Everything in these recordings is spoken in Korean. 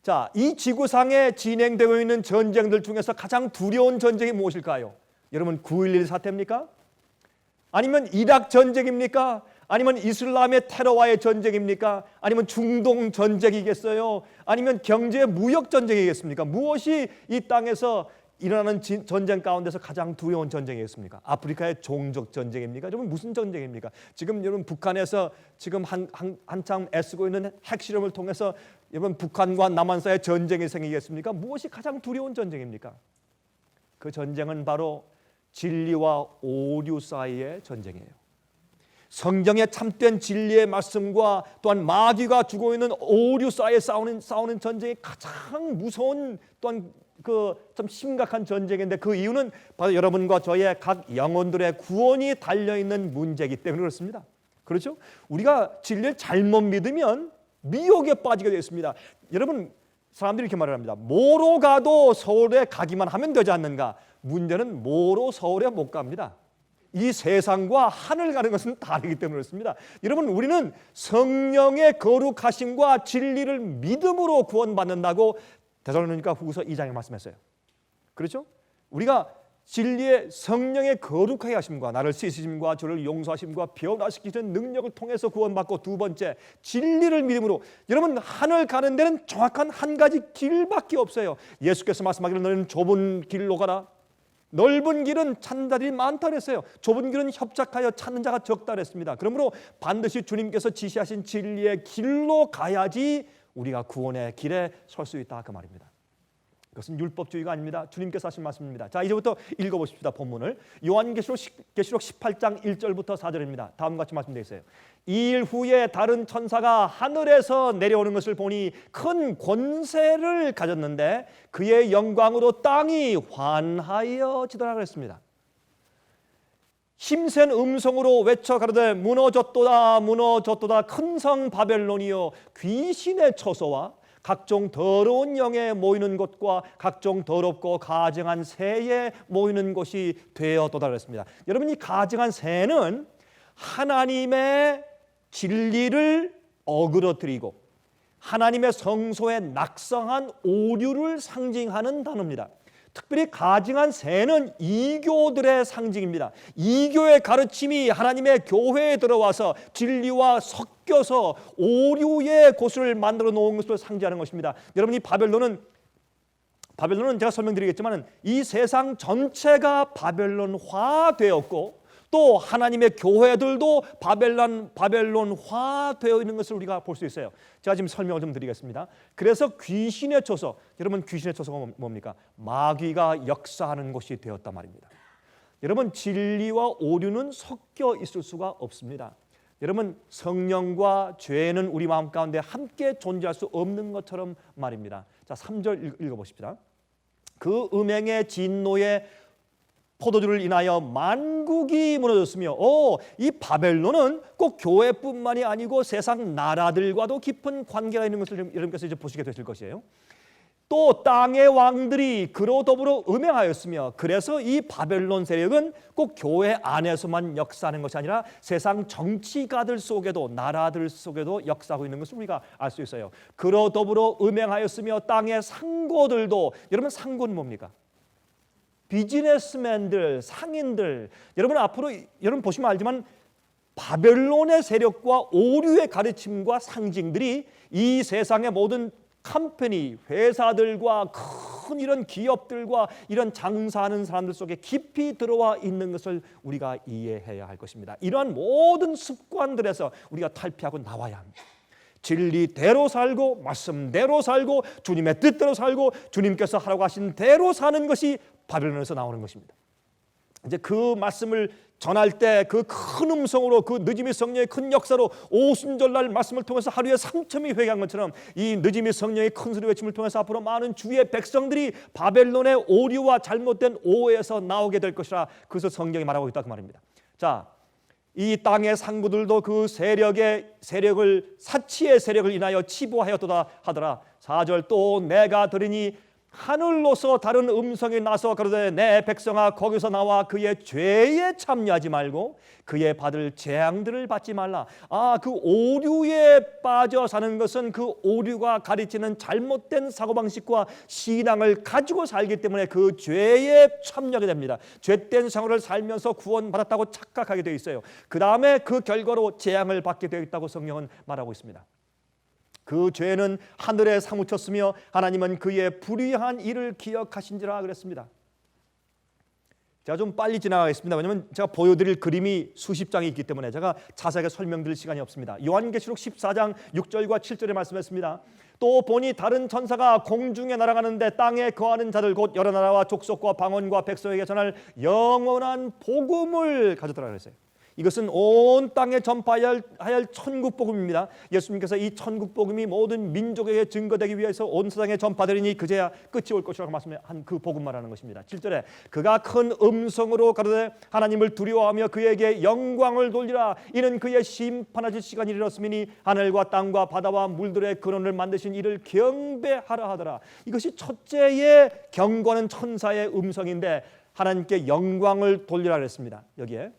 자, 이 지구상에 진행되고 있는 전쟁들 중에서 가장 두려운 전쟁이 무엇일까요? 여러분, 9.11 사태입니까? 아니면 이락 전쟁입니까? 아니면 이슬람의 테러와의 전쟁입니까? 아니면 중동 전쟁이겠어요? 아니면 경제 무역 전쟁이겠습니까? 무엇이 이 땅에서 일어나는 전쟁 가운데서 가장 두려운 전쟁이겠습니까? 아프리카의 종족 전쟁입니까? 여러분, 무슨 전쟁입니까? 지금 여러분 북한에서 지금 한참 애쓰고 있는 핵실험을 통해서 여러분 북한과 남한 사이에 전쟁이 생기겠습니까? 무엇이 가장 두려운 전쟁입니까? 그 전쟁은 바로 진리와 오류 사이의 전쟁이에요. 성경의 참된 진리의 말씀과 또한 마귀가 주고 있는 오류 사이에 싸우는 전쟁이 가장 무서운 또한 좀 심각한 전쟁인데, 그 이유는 바로 여러분과 저의 각 영혼들의 구원이 달려있는 문제이기 때문에 그렇습니다. 그렇죠? 우리가 진리를 잘못 믿으면 미혹에 빠지게 되어 있습니다. 여러분, 사람들이 이렇게 말을 합니다. 뭐로 가도 서울에 가기만 하면 되지 않는가? 문제는 뭐로 서울에 못 갑니다. 이 세상과 하늘 가는 것은 다르기 때문에 그렇습니다. 여러분, 우리는 성령의 거룩하심과 진리를 믿음으로 구원받는다고 데살로니가 후서 2장에 말씀했어요. 그렇죠? 우리가 진리의 성령의 거룩하게 하심과 나를 씻으심과 저를 용서하심과 변화시키는 능력을 통해서 구원받고, 두 번째, 진리를 믿음으로. 여러분, 하늘 가는 데는 정확한 한 가지 길밖에 없어요. 예수께서 말씀하기를 너는 좁은 길로 가라. 넓은 길은 찾는 자들이 많다 그랬어요. 좁은 길은 협착하여 찾는 자가 적다 그랬습니다. 그러므로 반드시 주님께서 지시하신 진리의 길로 가야지 우리가 구원의 길에 설 수 있다, 그 말입니다. 그것은 율법주의가 아닙니다. 주님께서 하신 말씀입니다. 자, 이제부터 읽어보십시다. 본문을. 요한계시록 18장 1절부터 4절입니다. 다음과 같이 말씀되어 있어요. 이 일 후에 다른 천사가 하늘에서 내려오는 것을 보니 큰 권세를 가졌는데 그의 영광으로 땅이 환하여지더라 그랬습니다. 힘센 음성으로 외쳐 가로되 무너졌도다 무너졌도다 큰 성 바벨론이여, 귀신의 처소와 각종 더러운 영에 모이는 곳과 각종 더럽고 가증한 새에 모이는 곳이 되었도다 그랬습니다. 여러분, 이 가증한 새는 하나님의 진리를 어그러뜨리고 하나님의 성소에 낙성한 오류를 상징하는 단어입니다. 특별히 가증한 새는 이교들의 상징입니다. 이교의 가르침이 하나님의 교회에 들어와서 진리와 섞여서 오류의 곳을 만들어 놓은 것을 상징하는 것입니다. 여러분, 이 바벨론은 제가 설명드리겠지만 이 세상 전체가 바벨론화 되었고, 또 하나님의 교회들도 바벨론화 되어 있는 것을 우리가 볼 수 있어요. 제가 지금 설명을 좀 드리겠습니다. 그래서 귀신의 처소, 여러분, 귀신의 처소가 뭡니까? 마귀가 역사하는 곳이 되었단 말입니다. 여러분, 진리와 오류는 섞여 있을 수가 없습니다. 여러분, 성령과 죄는 우리 마음 가운데 함께 존재할 수 없는 것처럼 말입니다. 자, 3절 읽어보십시다. 그 음행의 진노에 포도주를 인하여 만국이 무너졌으며, 이 바벨론은 꼭 교회뿐만이 아니고 세상 나라들과도 깊은 관계가 있는 것을 여러분께서 이제 보시게 되실 것이에요. 또 땅의 왕들이 그로 더불어 음행하였으며, 그래서 이 바벨론 세력은 꼭 교회 안에서만 역사하는 것이 아니라 세상 정치가들 속에도, 나라들 속에도 역사하고 있는 것을 우리가 알 수 있어요. 그로 더불어 음행하였으며 땅의 상고들도, 여러분, 상고는 뭡니까? 비즈니스맨들, 상인들. 여러분, 앞으로 여러분 보시면 알지만 바벨론의 세력과 오류의 가르침과 상징들이 이 세상의 모든 컴퍼니, 회사들과 큰 이런 기업들과 이런 장사하는 사람들 속에 깊이 들어와 있는 것을 우리가 이해해야 할 것입니다. 이러한 모든 습관들에서 우리가 탈피하고 나와야 합니다. 진리대로 살고 말씀대로 살고 주님의 뜻대로 살고 주님께서 하라고 하신 대로 사는 것이 바벨론에서 나오는 것입니다. 이제 그 말씀을 전할 때 그 큰 음성으로, 그 느지미 성령의 큰 역사로 오순절날 말씀을 통해서 하루에 3,000명이 회개한 것처럼 이 느지미 성령의 큰 소리 외침을 통해서 앞으로 많은 주의 백성들이 바벨론의 오류와 잘못된 오해에서 나오게 될 것이라, 그것을 성경이 말하고 있다, 그 말입니다. 자, 이 땅의 상구들도 그 사치의 세력을 인하여 치부하였도다 하더라. 4절 또 내가 들으니 하늘로서 다른 음성이 나서 가로되 내 백성아 거기서 나와 그의 죄에 참여하지 말고 그의 받을 재앙들을 받지 말라. 그 오류에 빠져 사는 것은 그 오류가 가르치는 잘못된 사고방식과 신앙을 가지고 살기 때문에 그 죄에 참여하게 됩니다. 죄된 생활을 살면서 구원받았다고 착각하게 되어 있어요. 그 다음에 그 결과로 재앙을 받게 되어 있다고 성경은 말하고 있습니다. 그 죄는 하늘에 사무쳤으며 하나님은 그의 불의한 일을 기억하신지라 그랬습니다. 제가 좀 빨리 지나가겠습니다. 왜냐하면 제가 보여드릴 그림이 수십 장이 있기 때문에 제가 자세하게 설명드릴 시간이 없습니다. 요한계시록 14장 6절과 7절에 말씀했습니다. 또 보니 다른 천사가 공중에 날아가는데 땅에 거하는 자들 곧 여러 나라와 족속과 방언과 백성에게 전할 영원한 복음을 가져다라 그랬어요. 이것은 온 땅에 전파해야 할 천국 복음입니다. 예수님께서 이 천국 복음이 모든 민족에게 증거되기 위해서 온 세상에 전파되리니 그제야 끝이 올 것이라고 말씀한 그 복음 말하는 것입니다. 7절에 그가 큰 음성으로 가로되 하나님을 두려워하며 그에게 영광을 돌리라. 이는 그의 심판하실 시간이 이르렀음이니 하늘과 땅과 바다와 물들의 근원을 만드신 이를 경배하라 하더라. 이것이 첫째의 경고하는 천사의 음성인데 하나님께 영광을 돌리라 그랬습니다. 여기에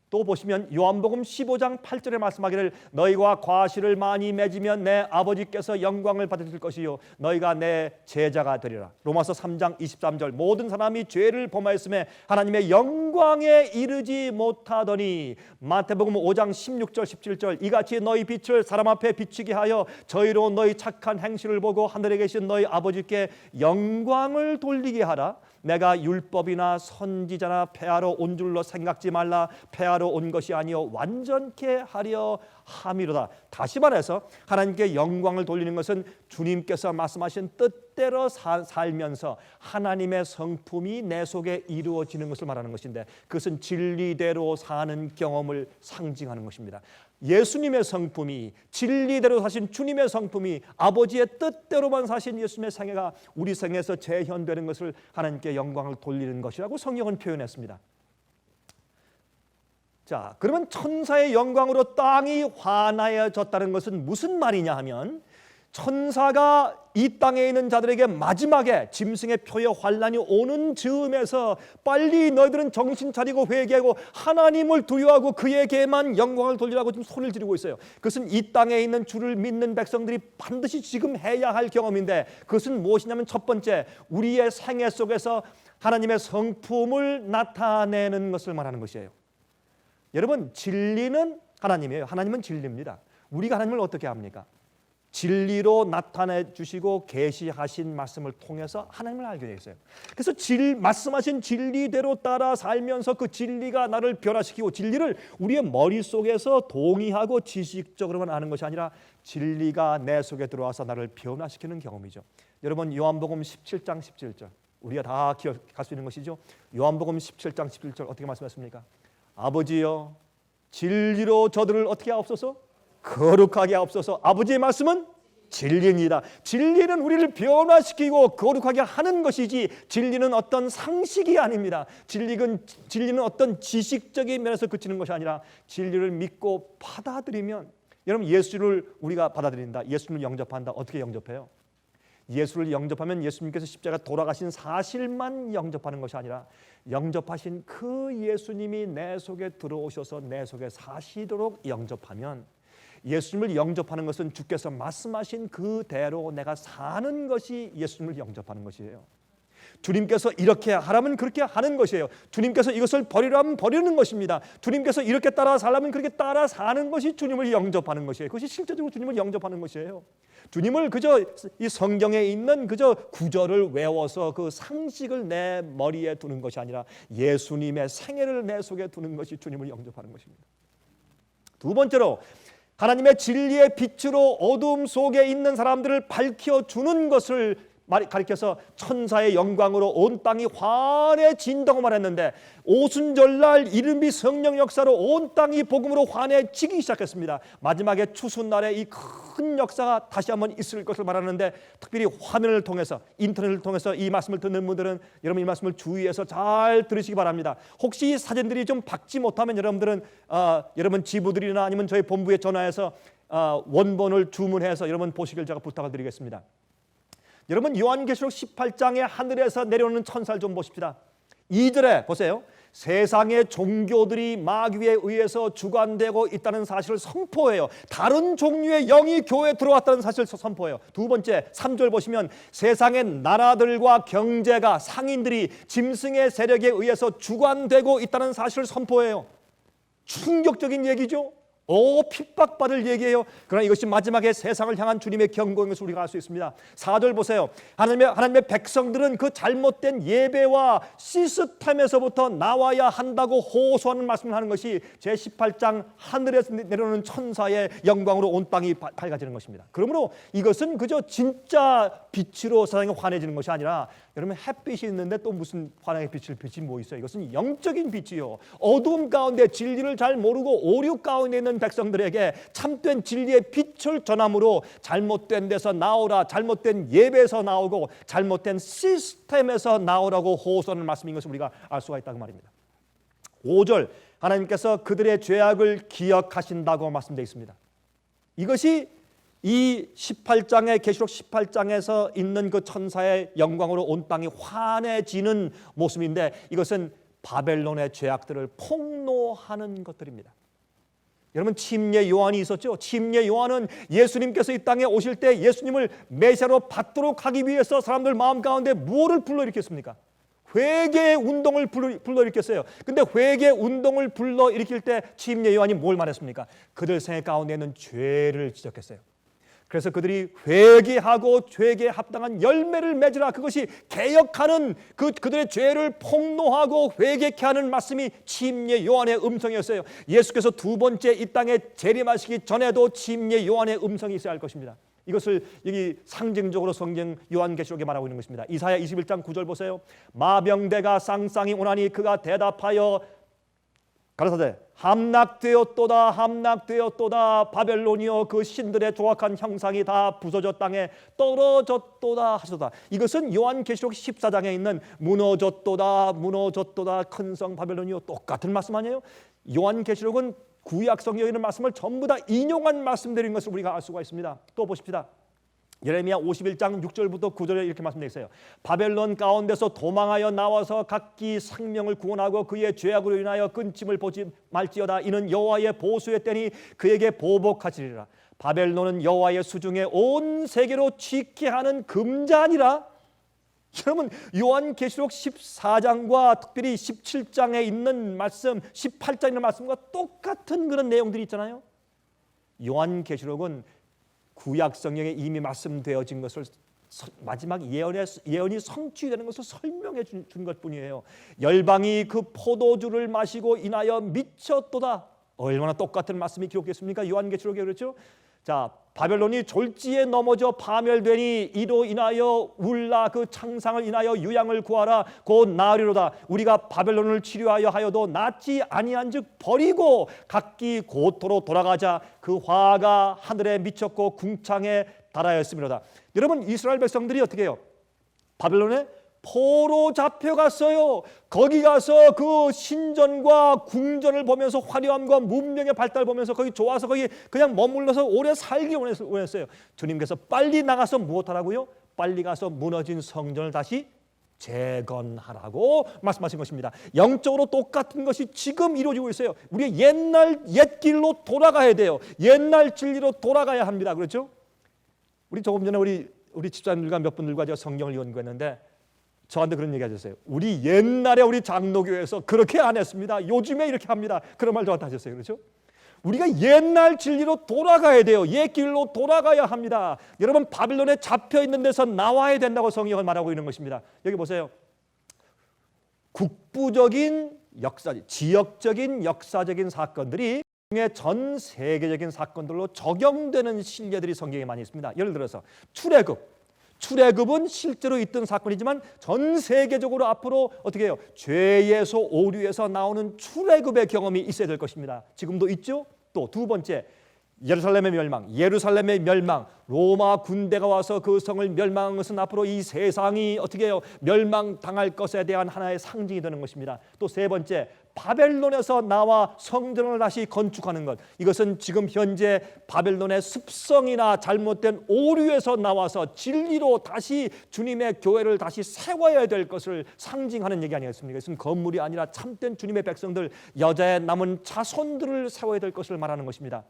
또 보시면 요한복음 15장 8절에 말씀하기를 너희가 과실을 많이 맺으면 내 아버지께서 영광을 받으실 것이요 너희가 내 제자가 되리라. 로마서 3장 23절 모든 사람이 죄를 범하였음에 하나님의 영광에 이르지 못하더니 마태복음 5장 16절 17절 이같이 너희 빛을 사람 앞에 비추게 하여 저희로 너희 착한 행실을 보고 하늘에 계신 너희 아버지께 영광을 돌리게 하라. 내가 율법이나 선지자나 폐하러 온 줄로 생각지 말라. 폐하러 온 것이 아니요 완전케 하려 함이로다. 다시 말해서 하나님께 영광을 돌리는 것은 주님께서 말씀하신 뜻대로 살면서 하나님의 성품이 내 속에 이루어지는 것을 말하는 것인데 그것은 진리대로 사는 경험을 상징하는 것입니다. 예수님의 성품이 진리대로 사신 주님의 성품이 아버지의 뜻대로만 사신 예수님의 생애가 우리 생에서 재현되는 것을 하나님께 영광을 돌리는 것이라고 성경은 표현했습니다. 자, 그러면 천사의 영광으로 땅이 환하여졌다는 것은 무슨 말이냐 하면 천사가 이 땅에 있는 자들에게 마지막에 짐승의 표의 환란이 오는 즈음에서 빨리 너희들은 정신 차리고 회개하고 하나님을 두려워하고 그에게만 영광을 돌리라고 지금 소리를 지르고 있어요. 그것은 이 땅에 있는 주를 믿는 백성들이 반드시 지금 해야 할 경험인데 그것은 무엇이냐면 첫 번째 우리의 생애 속에서 하나님의 성품을 나타내는 것을 말하는 것이에요. 여러분 진리는 하나님이에요. 하나님은 진리입니다. 우리가 하나님을 어떻게 합니까? 진리로 나타내 주시고 계시하신 말씀을 통해서 하나님을 알게 되어 있어요. 그래서 말씀하신 진리대로 따라 살면서 그 진리가 나를 변화시키고 진리를 우리의 머릿속에서 동의하고 지식적으로만 아는 것이 아니라 진리가 내 속에 들어와서 나를 변화시키는 경험이죠. 여러분 요한복음 17장 17절 우리가 다 기억할 수 있는 것이죠. 요한복음 17장 17절 어떻게 말씀하십니까? 아버지여 진리로 저들을 어떻게 하옵소서? 거룩하게 하옵소서. 아버지의 말씀은 진리입니다. 진리는 우리를 변화시키고 거룩하게 하는 것이지 진리는 어떤 상식이 아닙니다. 진리는 어떤 지식적인 면에서 그치는 것이 아니라 진리를 믿고 받아들이면 여러분 예수를 우리가 받아들인다. 예수를 영접한다. 어떻게 영접해요? 예수를 영접하면 예수님께서 십자가 돌아가신 사실만 영접하는 것이 아니라 영접하신 그 예수님이 내 속에 들어오셔서 내 속에 사시도록 영접하면 예수님을 영접하는 것은 주께서 말씀하신 그대로 내가 사는 것이 예수님을 영접하는 것이에요. 주님께서 이렇게 하라면 그렇게 하는 것이에요. 주님께서 이것을 버리라면 버리는 것입니다. 주님께서 이렇게 따라 살라면 그렇게 따라 사는 것이 주님을 영접하는 것이에요. 그것이 실제적으로 주님을 영접하는 것이에요. 주님을 그저 이 성경에 있는 그저 구절을 외워서 그 상식을 내 머리에 두는 것이 아니라 예수님의 생애를 내 속에 두는 것이 주님을 영접하는 것입니다. 두 번째로 하나님의 진리의 빛으로 어둠 속에 있는 사람들을 밝혀주는 것을 가리켜서 천사의 영광으로 온 땅이 환해진다고 말했는데 오순절날 이른비 성령 역사로 온 땅이 복음으로 환해지기 시작했습니다. 마지막에 추수날에 이 큰 역사가 다시 한번 있을 것을 말하는데 특별히 화면을 통해서 인터넷을 통해서 이 말씀을 듣는 분들은 여러분 이 말씀을 주의해서 잘 들으시기 바랍니다. 혹시 이 사진들이 좀 박지 못하면 여러분들은 여러분 지부들이나 아니면 저희 본부에 전화해서 원본을 주문해서 여러분 보시길 제가 부탁을 드리겠습니다. 여러분 요한계시록 18장에 하늘에서 내려오는 천사를 좀 보십시다. 2절에 보세요. 세상의 종교들이 마귀에 의해서 주관되고 있다는 사실을 선포해요. 다른 종류의 영이 교회에 들어왔다는 사실을 선포해요. 두 번째 3절 보시면 세상의 나라들과 경제가 상인들이 짐승의 세력에 의해서 주관되고 있다는 사실을 선포해요. 충격적인 얘기죠. 핍박받을 얘기예요. 그러나 이것이 마지막에 세상을 향한 주님의 경고인 것을 우리가 알 수 있습니다. 4절 보세요. 하나님의 백성들은 그 잘못된 예배와 시스템에서부터 나와야 한다고 호소하는 말씀을 하는 것이 제18장 하늘에서 내려오는 천사의 영광으로 온 땅이 밝아지는 것입니다. 그러므로 이것은 그저 진짜 빛으로 세상에 환해지는 것이 아니라, 여러분 햇빛이 있는데 또 무슨 환하게 비칠 빛이 뭐 있어요? 이것은 영적인 빛이요. 어두움 가운데 진리를 잘 모르고 오류 가운데 있는 백성들에게 참된 진리의 빛을 전함으로 잘못된 데서 나오라, 잘못된 예배에서 나오고 잘못된 시스템에서 나오라고 호소하는 말씀인 것을 우리가 알 수가 있다고 말입니다. 5절 하나님께서 그들의 죄악을 기억하신다고 말씀되어 있습니다. 이것이 이 18장의 계시록 18장에서 있는 그 천사의 영광으로 온 땅이 환해지는 모습인데, 이것은 바벨론의 죄악들을 폭로하는 것들입니다. 여러분 침례 요한이 있었죠. 침례 요한은 예수님께서 이 땅에 오실 때 예수님을 메시아로 받도록 하기 위해서 사람들 마음 가운데 무엇을 불러일으켰습니까? 회개 운동을 불러일으켰어요. 근데 회개 운동을 불러일으킬 때 침례 요한이 뭘 말했습니까? 그들 생애 가운데 있는 죄를 지적했어요. 그래서 그들이 회개하고 죄에 합당한 열매를 맺으라, 그것이 개혁하는 그들의 죄를 폭로하고 회개케 하는 말씀이 침례 요한의 음성이었어요. 예수께서 두 번째 이 땅에 재림하시기 전에도 침례 요한의 음성이 있어야 할 것입니다. 이것을 여기 상징적으로 성경 요한계시록에 말하고 있는 것입니다. 이사야 21장 9절 보세요. 마병대가 쌍쌍이 오나니 그가 대답하여 가라사대 함락되었도다 함락되었도다 바벨론이여 그 신들의 조악한 형상이 다 부서져 땅에 떨어졌도다 하시도다. 이것은 요한계시록 14장에 있는 무너졌도다 무너졌도다 큰 성 바벨론이여 똑같은 말씀 아니에요? 요한계시록은 구약 성경에 있는 말씀을 전부 다 인용한 말씀들인 것을 우리가 알 수가 있습니다. 또 보십시다. 예레미야 51장 6절부터 9절에 이렇게 말씀되어 있어요. 바벨론 가운데서 도망하여 나와서 각기 생명을 구원하고 그의 죄악으로 인하여 끊짐을 보지 말지어다. 이는 여호와의 보수의 때니 그에게 보복하시리라. 바벨론은 여호와의 수중에 온 세계로 지게 하는 금잔이라. 여러분 요한계시록 14장과 특별히 17장에 있는 말씀, 18장에 있는 말씀과 똑같은 그런 내용들이 있잖아요. 요한계시록은 구약 성경에 이미 말씀되어진 것을 마지막 예언이 성취되는 것을 설명해 준 것뿐이에요. 열방이 그 포도주를 마시고 인하여 미쳤도다. 얼마나 똑같은 말씀이 기록됐습니까? 요한계시록에 그렇죠. 자, 바벨론이 졸지에 넘어져 파멸되니 이로 인하여 울라. 그 창상을 인하여 유양을 구하라. 곧 나으리로다. 우리가 바벨론을 치료하여 하여도 낫지 아니한즉 버리고 각기 고토로 돌아가자. 그 화가 하늘에 미쳤고 궁창에 달하였음이로다. 여러분 이스라엘 백성들이 어떻게 해요? 바벨론에 포로 잡혀갔어요. 거기 가서 그 신전과 궁전을 보면서 화려함과 문명의 발달을 보면서 거기 좋아서 거기 그냥 머물러서 오래 살기 원했어요. 주님께서 빨리 나가서 무엇하라고요? 빨리 가서 무너진 성전을 다시 재건하라고 말씀하신 것입니다. 영적으로 똑같은 것이 지금 이루어지고 있어요. 우리 옛 길로 돌아가야 돼요. 옛날 진리로 돌아가야 합니다. 그렇죠? 우리 조금 전에 우리 집사님들과 몇 분들과 제가 성경을 연구했는데 저한테 그런 얘기 하셨어요. 우리 옛날에 우리 장로교회에서 그렇게 안 했습니다. 요즘에 이렇게 합니다. 그런 말 저한테 하셨어요. 그렇죠? 우리가 옛날 진리로 돌아가야 돼요. 옛 길로 돌아가야 합니다. 여러분 바빌론에 잡혀 있는 데서 나와야 된다고 성경은 말하고 있는 것입니다. 여기 보세요. 국부적인 지역적인 역사적인 사건들이 전 세계적인 사건들로 적용되는 신뢰들이 성경에 많이 있습니다. 예를 들어서 출애굽은 실제로 있던 사건이지만 전 세계적으로 앞으로 어떻게 해요? 죄에서 오류에서 나오는 출애굽의 경험이 있어야 될 것입니다. 지금도 있죠? 또 두 번째, 예루살렘의 멸망, 로마 군대가 와서 그 성을 멸망한 것은 앞으로 이 세상이 어떻게 해요? 멸망당할 것에 대한 하나의 상징이 되는 것입니다. 또 세 번째, 바벨론에서 나와 성전을 다시 건축하는 것, 이것은 지금 현재 바벨론의 습성이나 잘못된 오류에서 나와서 진리로 다시 주님의 교회를 다시 세워야 될 것을 상징하는 얘기 아니겠습니까? 이것은 건물이 아니라 참된 주님의 백성들, 여자의 남은 자손들을 세워야 될 것을 말하는 것입니다.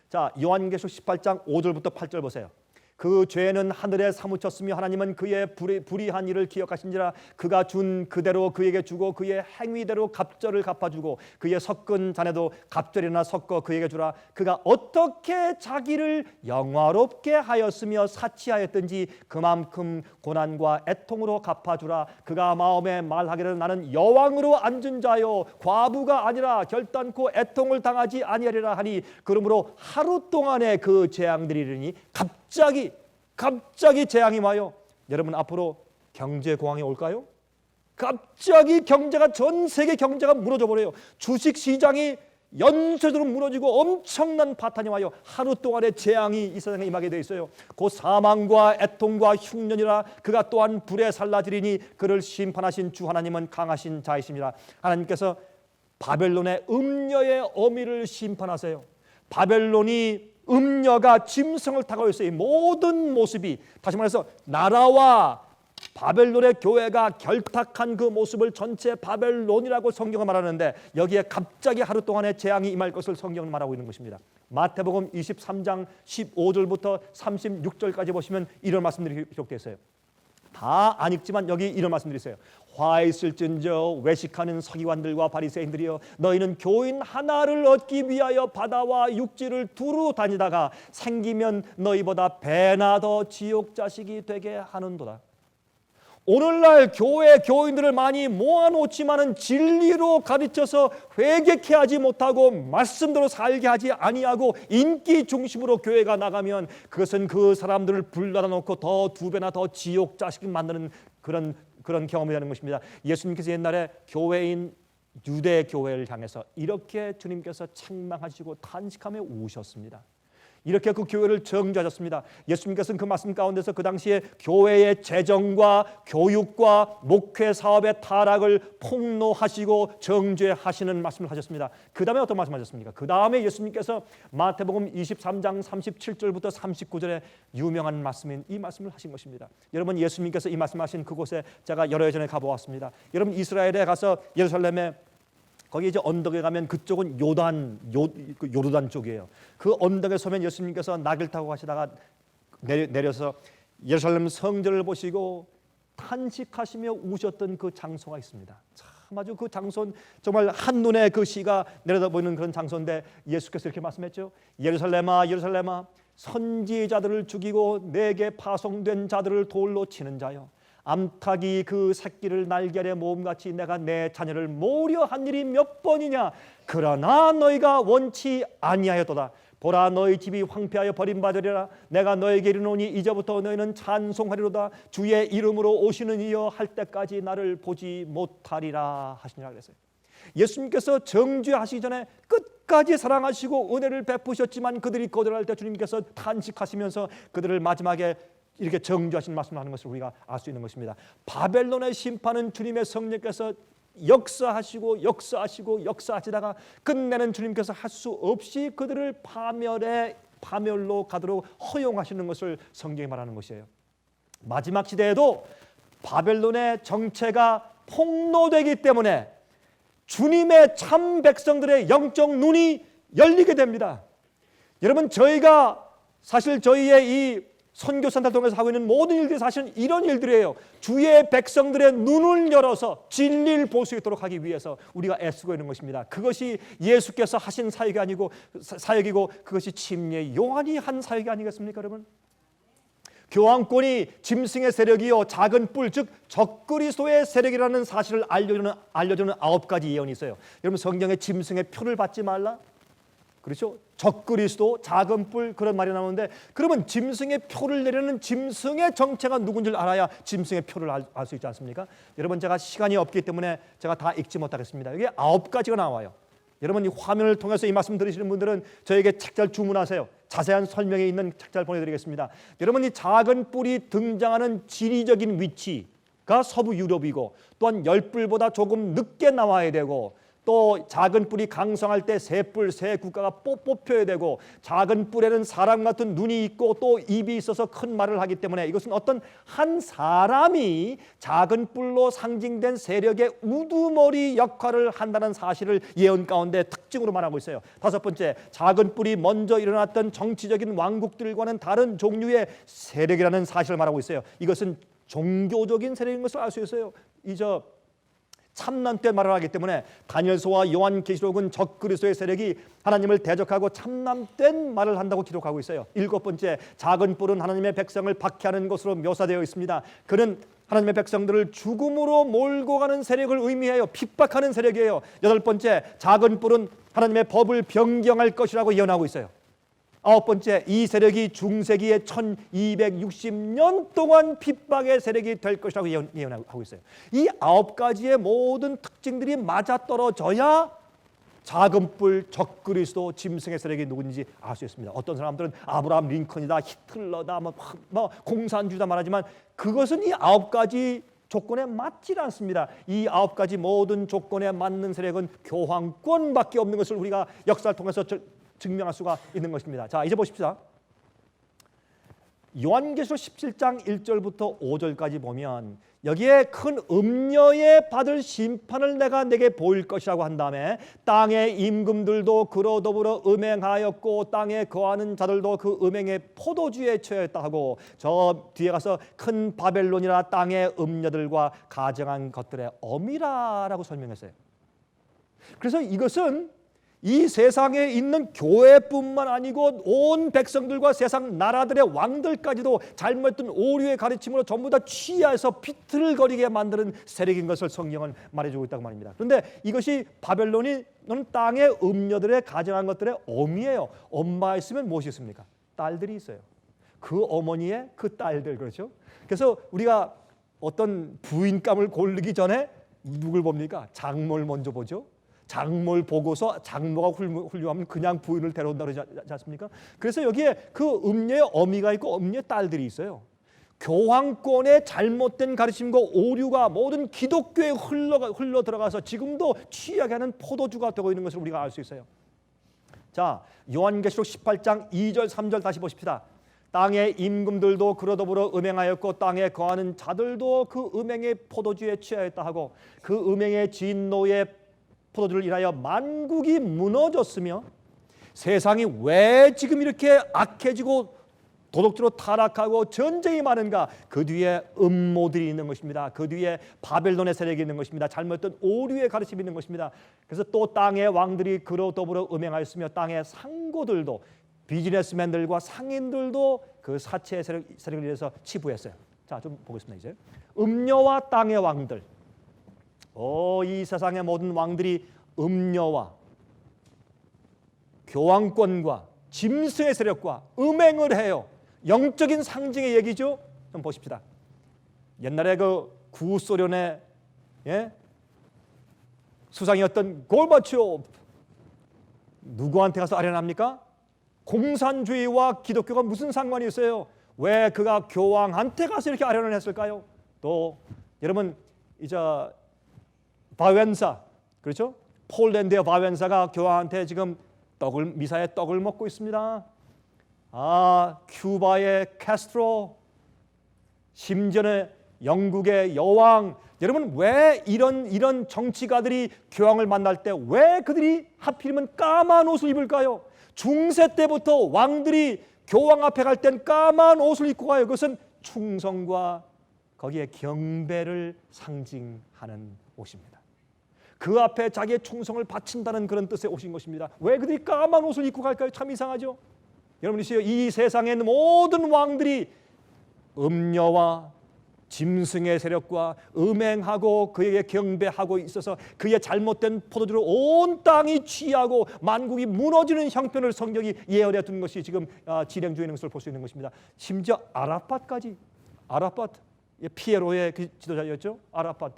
자, 요한계시록 18장 5절부터 8절 보세요. 그 죄는 하늘에 사무쳤으며 하나님은 그의 불의한 일을 기억하신지라. 그가 준 그대로 그에게 주고 그의 행위대로 갑절을 갚아주고 그의 섞은 잔에도 갑절이나 섞어 그에게 주라. 그가 어떻게 자기를 영화롭게 하였으며 사치하였든지 그만큼 고난과 애통으로 갚아주라. 그가 마음에 말하기를 나는 여왕으로 앉은 자요 과부가 아니라 결단코 애통을 당하지 아니하리라 하니, 그러므로 하루 동안의 그 재앙들이 이르니 갑자기 재앙이 와요. 여러분, 앞으로 경제 공황이 올까요? 갑자기 경제가, 전 세계 경제가 무너져 버려요. 주식 시장이 연쇄적으로 무너지고 엄청난 파탄이 와요. 하루 동안의 재앙이 이 세상에 임하게 돼 있어요. 곧 사망과 애통과 흉년이라. 그가 또한 불에 살라지리니 그를 심판하신 주 하나님은 강하신 자이십니다. 하나님께서 바벨론의 음녀의 어미를 심판하세요. 바벨론이 음녀가 짐승을 타고 있어요. 이 모든 모습이, 다시 말해서 나라와 바벨론의 교회가 결탁한 그 모습을 전체 바벨론이라고 성경은 말하는데, 여기에 갑자기 하루 동안의 재앙이 임할 것을 성경은 말하고 있는 것입니다. 마태복음 23장 15절부터 36절까지 보시면 이런 말씀들이 기록되어 있어요. 다 안 읽지만 여기 이런 말씀들이 있어요. 화 있을진저 외식하는 서기관들과 바리새인들이여, 너희는 교인 하나를 얻기 위하여 바다와 육지를 두루 다니다가 생기면 너희보다 배나 더 지옥 자식이 되게 하는도다. 오늘날 교회 교인들을 많이 모아놓지만은 진리로 가르쳐서 회개케 하지 못하고 말씀대로 살게 하지 아니하고 인기 중심으로 교회가 나가면 그것은 그 사람들을 불러다 놓고 더 두 배나 더 지옥 자식 만드는 그런 경험이 되는 것입니다. 예수님께서 옛날에 교회인 유대 교회를 향해서 이렇게 주님께서 책망하시고 탄식하며 우셨습니다. 이렇게 그 교회를 정죄하셨습니다. 예수님께서는 그 말씀 가운데서 그 당시에 교회의 재정과 교육과 목회 사업의 타락을 폭로하시고 정죄하시는 말씀을 하셨습니다. 그 다음에 어떤 말씀하셨습니까? 그 다음에 예수님께서 마태복음 23장 37절부터 39절에 유명한 말씀인 이 말씀을 하신 것입니다. 여러분, 예수님께서 이 말씀하신 그곳에 제가 여러 해 전에 가보았습니다. 여러분, 이스라엘에 가서 예루살렘에 거기 이제 언덕에 가면 그쪽은 요르단 쪽이에요. 그 언덕에 서면 예수님께서 낙을 타고 가시다가 내려서 예루살렘 성전을 보시고 탄식하시며 우셨던 그 장소가 있습니다. 참 아주 그 장소는 정말 한눈에 그 시가 내려다보이는 그런 장소인데, 예수께서 이렇게 말씀했죠. 예루살렘아 예루살렘아, 선지자들을 죽이고 내게 파송된 자들을 돌로 치는 자여, 암탉이 그 새끼를 날개 아래 모음같이 내가 내 자녀를 모으려 한 일이 몇 번이냐. 그러나 너희가 원치 아니하였도다. 보라, 너희 집이 황폐하여 버림받으리라. 내가 너에게 이르노니 이제부터 너희는 찬송하리로다. 주의 이름으로 오시는 이여 할 때까지 나를 보지 못하리라 하시니라 그랬어요. 예수님께서 정죄하시기 전에 끝까지 사랑하시고 은혜를 베푸셨지만 그들이 거절할 때 주님께서 탄식하시면서 그들을 마지막에 이렇게 정죄하신 말씀을 하는 것을 우리가 알 수 있는 것입니다. 바벨론의 심판은 주님의 성령께서 역사하시다가 끝내는 주님께서 할 수 없이 그들을 파멸로 가도록 허용하시는 것을 성경이 말하는 것이에요. 마지막 시대에도 바벨론의 정체가 폭로되기 때문에 주님의 참 백성들의 영적 눈이 열리게 됩니다. 여러분, 저희가 사실 저희의 이 선교센터 통해서 하고 있는 모든 일들이 사실은 이런 일들이에요. 주의 백성들의 눈을 열어서 진리를 볼 수 있도록 하기 위해서 우리가 애쓰고 있는 것입니다. 그것이 예수께서 하신 사역이고 그것이 침례 요한이 한 사역이 아니겠습니까, 여러분? 교황권이 짐승의 세력이요 작은 뿔, 즉 적그리스도의 세력이라는 사실을 알려주는 9가지 예언이 있어요. 여러분, 성경에 짐승의 표를 받지 말라, 그렇죠? 적그리스도, 작은 뿔, 그런 말이 나오는데, 그러면 짐승의 표를 내리는 짐승의 정체가 누군지를 알아야 짐승의 표를 알 수 있지 않습니까? 여러분, 제가 시간이 없기 때문에 제가 다 읽지 못하겠습니다. 이게 9가지가 나와요. 여러분, 이 화면을 통해서 이 말씀 들으시는 분들은 저에게 책자를 주문하세요. 자세한 설명이 있는 책자를 보내드리겠습니다. 여러분, 이 작은 뿔이 등장하는 지리적인 위치, 서부 유럽이고, 또한 열불보다 조금 늦게 나와야 되고, 또 작은 뿔이 강성할 때 새 뿔, 새 국가가 뽑혀야 되고, 작은 뿔에는 사람 같은 눈이 있고 또 입이 있어서 큰 말을 하기 때문에 이것은 어떤 한 사람이 작은 뿔로 상징된 세력의 우두머리 역할을 한다는 사실을 예언 가운데 특징으로 말하고 있어요. 다섯 번째, 작은 뿔이 먼저 일어났던 정치적인 왕국들과는 다른 종류의 세력이라는 사실을 말하고 있어요. 이것은 종교적인 세력인 것을 알 수 있어요. 참남 때 말을 하기 때문에 다니엘서와 요한계시록은 적그리스도의 세력이 하나님을 대적하고 참남된 말을 한다고 기록하고 있어요. 일곱 번째, 작은 뿔은 하나님의 백성을 박해하는 것으로 묘사되어 있습니다. 그는 하나님의 백성들을 죽음으로 몰고 가는 세력을 의미해요. 핍박하는 세력이에요. 여덟 번째, 작은 뿔은 하나님의 법을 변경할 것이라고 예언하고 있어요. 아홉 번째, 이 세력이 중세기에 1260년 동안 핍박의 세력이 될 것이라고 예언하고 있어요. 이 아홉 가지의 모든 특징들이 맞아떨어져야 작은 뿔, 적그리스도, 짐승의 세력이 누군지 알 수 있습니다. 어떤 사람들은 아브라함 링컨이다, 히틀러다, 공산주의다 말하지만 그것은 이 아홉 가지 조건에 맞지 않습니다. 이 아홉 가지 모든 조건에 맞는 세력은 교황권밖에 없는 것을 우리가 역사를 통해서 증명할 수가 있는 것입니다. 자, 이제 보십시다. 요한계시록 17장 1절부터 5절까지 보면 여기에 큰 음녀에 받을 심판을 내가 내게 보일 것이라고 한 다음에 땅의 임금들도 그로 더불어 음행하였고 땅에 거하는 자들도 그 음행의 포도주에 취하였다 하고, 저 뒤에 가서 큰 바벨론이라 땅의 음녀들과 가정한 것들의 어미라라고 설명했어요. 그래서 이것은 이 세상에 있는 교회뿐만 아니고 온 백성들과 세상 나라들의 왕들까지도 잘못된 오류의 가르침으로 전부 다 취하해서 비틀거리게 만드는 세력인 것을 성경은 말해주고 있다고 말입니다. 그런데 이것이 바벨론이 땅의 음녀들의 가정한 것들의 어미예요. 엄마가 있으면 무엇이 있습니까? 딸들이 있어요. 그 어머니의 그 딸들, 그렇죠? 그래서 우리가 어떤 부인감을 고르기 전에 누굴 봅니까? 장모를 먼저 보죠. 장모를 보고서 장모가 훌륭하면 그냥 부인을 데려온다고 그러지 않습니까? 그래서 여기에 그 음녀의 어미가 있고 음녀의 딸들이 있어요. 교황권의 잘못된 가르침과 오류가 모든 기독교에 흘러 들어가서 지금도 취하게 하는 포도주가 되고 있는 것을 우리가 알 수 있어요. 자, 요한계시록 18장 2절 3절 다시 보십시다. 땅의 임금들도 그로 더불어 음행하였고 땅에 거하는 자들도 그 음행의 포도주에 취하였다 하고, 그 음행의 진노의 포도주를 인하여 만국이 무너졌으며, 세상이 왜 지금 이렇게 악해지고 도덕적으로 타락하고 전쟁이 많은가? 그 뒤에 음모들이 있는 것입니다. 그 뒤에 바벨론의 세력이 있는 것입니다. 잘못된 오류의 가르침이 있는 것입니다. 그래서 또 땅의 왕들이 그로 더불어 음행하였으며 땅의 상고들도, 비즈니스맨들과 상인들도 그 사체의 세력을 위해서 치부했어요. 자, 좀 보겠습니다. 이제 음녀와 땅의 왕들. 이 세상의 모든 왕들이 음녀와 교황권과 짐승의 세력과 음행을 해요. 영적인 상징의 얘기죠. 좀 보십시다. 옛날에 그 구소련의 수상이었던 골바초프, 누구한테 가서 아련합니까? 공산주의와 기독교가 무슨 상관이 있어요? 왜 그가 교황한테 가서 이렇게 아련을 했을까요? 또 여러분 이제 바웬사, 그렇죠? 폴란드의 바웬사가 교황한테 지금 미사의 떡을 먹고 있습니다. 큐바의 카스트로, 심지어는 영국의 여왕. 여러분, 왜 이런 정치가들이 교황을 만날 때 왜 그들이 하필이면 까만 옷을 입을까요? 중세 때부터 왕들이 교황 앞에 갈 땐 까만 옷을 입고 가요. 그것은 충성과 거기에 경배를 상징하는 옷입니다. 그 앞에 자기의 충성을 바친다는 그런 뜻의 옷인 것입니다. 왜 그들이 까만 옷을 입고 갈까요? 참 이상하죠. 여러분, 이 세상에 있는 모든 왕들이 음녀와 짐승의 세력과 음행하고 그에게 경배하고 있어서 그의 잘못된 포도주로 온 땅이 취하고 만국이 무너지는 형편을 성경이 예언해 둔 것이 지금 진행 중에 있는 것을 볼 수 있는 것입니다. 심지어 아라팟까지, 피에로의 그 지도자였죠. 아라팟.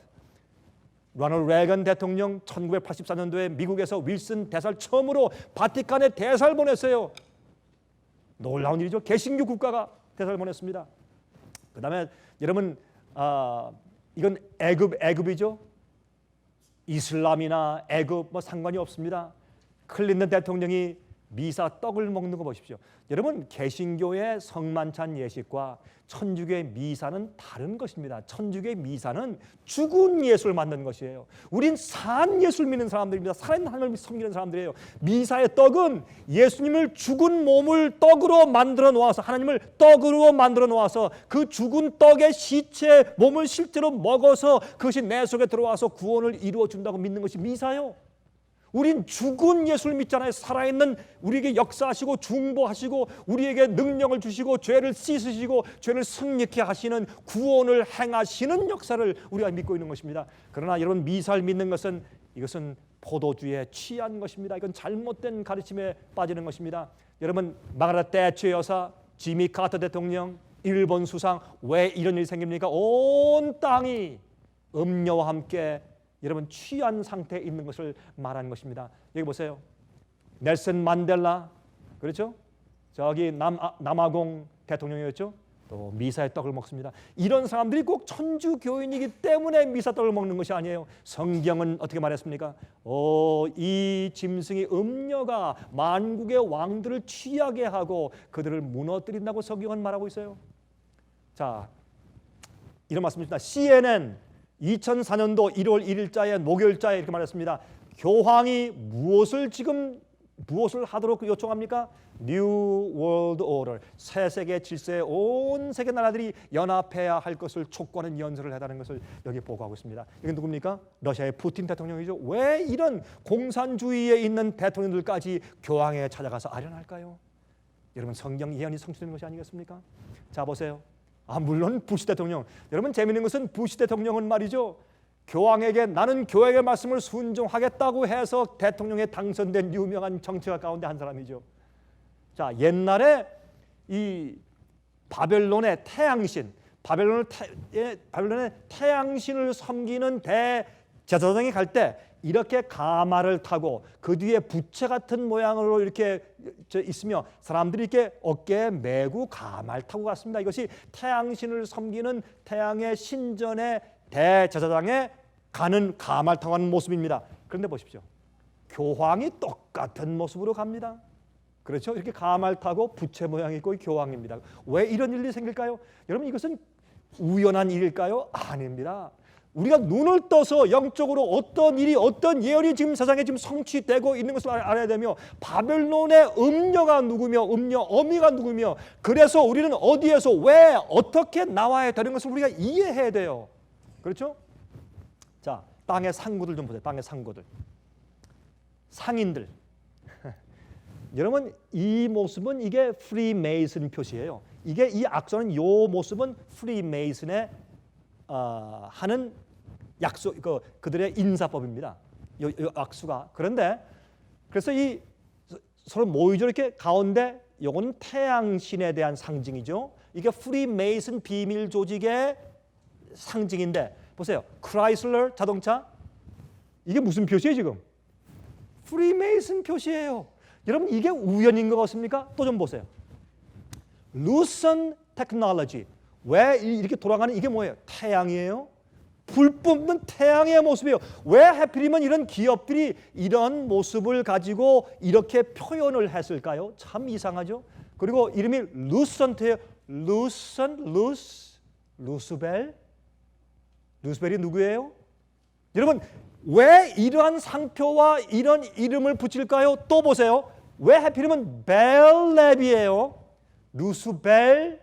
로널드 레이건 대통령 1984년도에 미국에서 윌슨 대사를 처음으로 바티칸에 대사를 보냈어요. 놀라운 일이죠. 개신교 국가가 대사를 보냈습니다. 그 다음에 여러분 이건 애굽이죠. 이슬람이나 애굽 뭐 상관이 없습니다. 클린턴 대통령이 미사 떡을 먹는 거 보십시오. 여러분, 개신교의 성만찬 예식과 천주교의 미사는 다른 것입니다. 천주교의 미사는 죽은 예수를 만든 것이에요. 우린 산 예수를 믿는 사람들입니다. 살아있는 하나님을 섬기는 사람들이에요. 미사의 떡은 예수님을 죽은 몸을 떡으로 만들어 놓아서, 하나님을 떡으로 만들어 놓아서 그 죽은 떡의 시체 몸을 실제로 먹어서 그것이 내 속에 들어와서 구원을 이루어 준다고 믿는 것이 미사요. 우린 죽은 예수를 믿잖아요. 살아있는, 우리에게 역사하시고 중보하시고 우리에게 능력을 주시고 죄를 씻으시고 죄를 승리케 하시는, 구원을 행하시는 역사를 우리가 믿고 있는 것입니다. 그러나 여러분, 미사를 믿는 것은, 이것은 포도주에 취한 것입니다. 이건 잘못된 가르침에 빠지는 것입니다. 여러분, 마가렛 대처 여사, 지미 카터 대통령, 일본 수상, 왜 이런 일이 생깁니까? 온 땅이 음료와 함께 여러분 취한 상태에 있는 것을 말하는 것입니다. 여기 보세요. 넬슨 만델라, 그렇죠? 저기 남아공 대통령이었죠. 또 미사의 떡을 먹습니다. 이런 사람들이 꼭 천주교인이기 때문에 미사 떡을 먹는 것이 아니에요. 성경은 어떻게 말했습니까? 이 짐승이 음녀가 만국의 왕들을 취하게 하고 그들을 무너뜨린다고 성경은 말하고 있어요. 자, 이런 말씀입니다. CNN 2004년도 1월 1일자에 목요일자에 이렇게 말했습니다. 교황이 무엇을 하도록 요청합니까? New World Order, 새 세계 질서에 온 세계 나라들이 연합해야 할 것을 촉구하는 연설을 해다는 것을 여기 보고하고 있습니다. 이게 누굽니까? 러시아의 푸틴 대통령이죠. 왜 이런 공산주의에 있는 대통령들까지 교황에 찾아가서 아련할까요? 여러분, 성경 예언이 성취되는 것이 아니겠습니까? 자, 보세요. 물론 부시 대통령. 여러분, 재미있는 것은 부시 대통령은 말이죠, 교황에게 나는 교회의 말씀을 순종하겠다고 해서 대통령에 당선된 유명한 정치가 가운데 한 사람이죠. 자, 옛날에 이 바벨론의 태양신, 바벨론의 태양신을 섬기는 대제사장이 갈 때 이렇게 가마를 타고 그 뒤에 부채 같은 모양으로 이렇게 있으며 사람들이 이렇게 어깨에 메고 가마를 타고 갔습니다. 이것이 태양신을 섬기는 태양의 신전의 대제사장에 가는 가마를 타고 가는 모습입니다. 그런데 보십시오. 교황이 똑같은 모습으로 갑니다. 그렇죠? 이렇게 가마를 타고 부채 모양이 있고 교황입니다. 왜 이런 일이 생길까요? 여러분, 이것은 우연한 일일까요? 아닙니다. 우리가 눈을 떠서 영적으로 어떤 일이, 어떤 예언이 지금 세상에 지금 성취되고 있는 것을 알아야 되며, 바벨론의 음녀가 누구며 어미가 누구며, 그래서 우리는 어디에서 왜 어떻게 나와야 되는 것을 우리가 이해해야 돼요. 그렇죠? 자, 땅의 상구들 좀 보세요. 땅의 상구들, 상인들. 여러분, 이 모습은 이게 프리메이슨 표시예요. 이게 이 악수는, 이 모습은 프리메이슨의 하는 약속, 그들의 인사법입니다. 이 악수가. 그런데 그래서 이 서로 모이죠. 이렇게 가운데, 이거는 태양신에 대한 상징이죠. 이게 프리메이슨 비밀 조직의 상징인데, 보세요. 크라이슬러 자동차, 이게 무슨 표시예요 지금? 프리메이슨 표시예요. 여러분, 이게 우연인 것 같습니까? 또 좀 보세요. 루선 테크놀로지, 왜 이렇게 돌아가는, 이게 뭐예요? 태양이에요. 불 뿜는 태양의 모습이에요. 왜 하필이면 이런 기업들이 이런 모습을 가지고 이렇게 표현을 했을까요? 참 이상하죠. 그리고 이름이 루선트예요. 루스벨. 루스벨이 누구예요? 여러분, 왜 이러한 상표와 이런 이름을 붙일까요? 또 보세요. 왜 하필이면 벨랩이에요? 루스벨,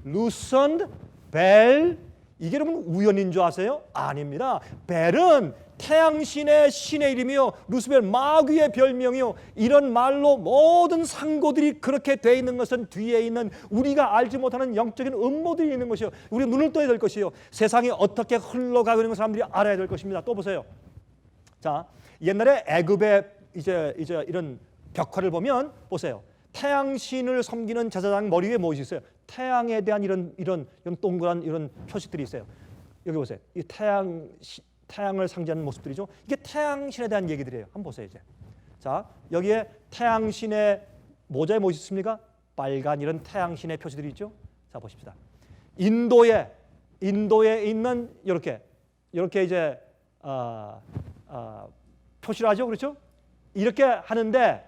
루선, 벨. 이게 여러분 우연인 줄 아세요? 아닙니다. 벨은 태양신의 신의 이름이요, 루스벨 마귀의 별명이요. 이런 말로 모든 상고들이 그렇게 돼 있는 것은 뒤에 있는 우리가 알지 못하는 영적인 음모들이 있는 것이요. 우리 눈을 떠야 될 것이요. 세상이 어떻게 흘러가고 있는 걸 사람들이 알아야 될 것입니다. 또 보세요. 자, 옛날에 애굽의 이제 이런 벽화를 보면 보세요. 태양신을 섬기는 제사장 머리 위에 무엇이 있어요? 태양에 대한 이런 동그란 이런 표식들이 있어요. 여기 보세요. 이 태양을 상징하는 모습들이죠. 이게 태양신에 대한 얘기들이에요. 한번 보세요 이제. 자, 여기에 태양신의 모자에 무엇이 있습니까? 빨간 이런 태양신의 표시들이 있죠. 자, 보십시다. 인도에 있는 이렇게 이렇게 이제 표시를 하죠, 그렇죠? 이렇게 하는데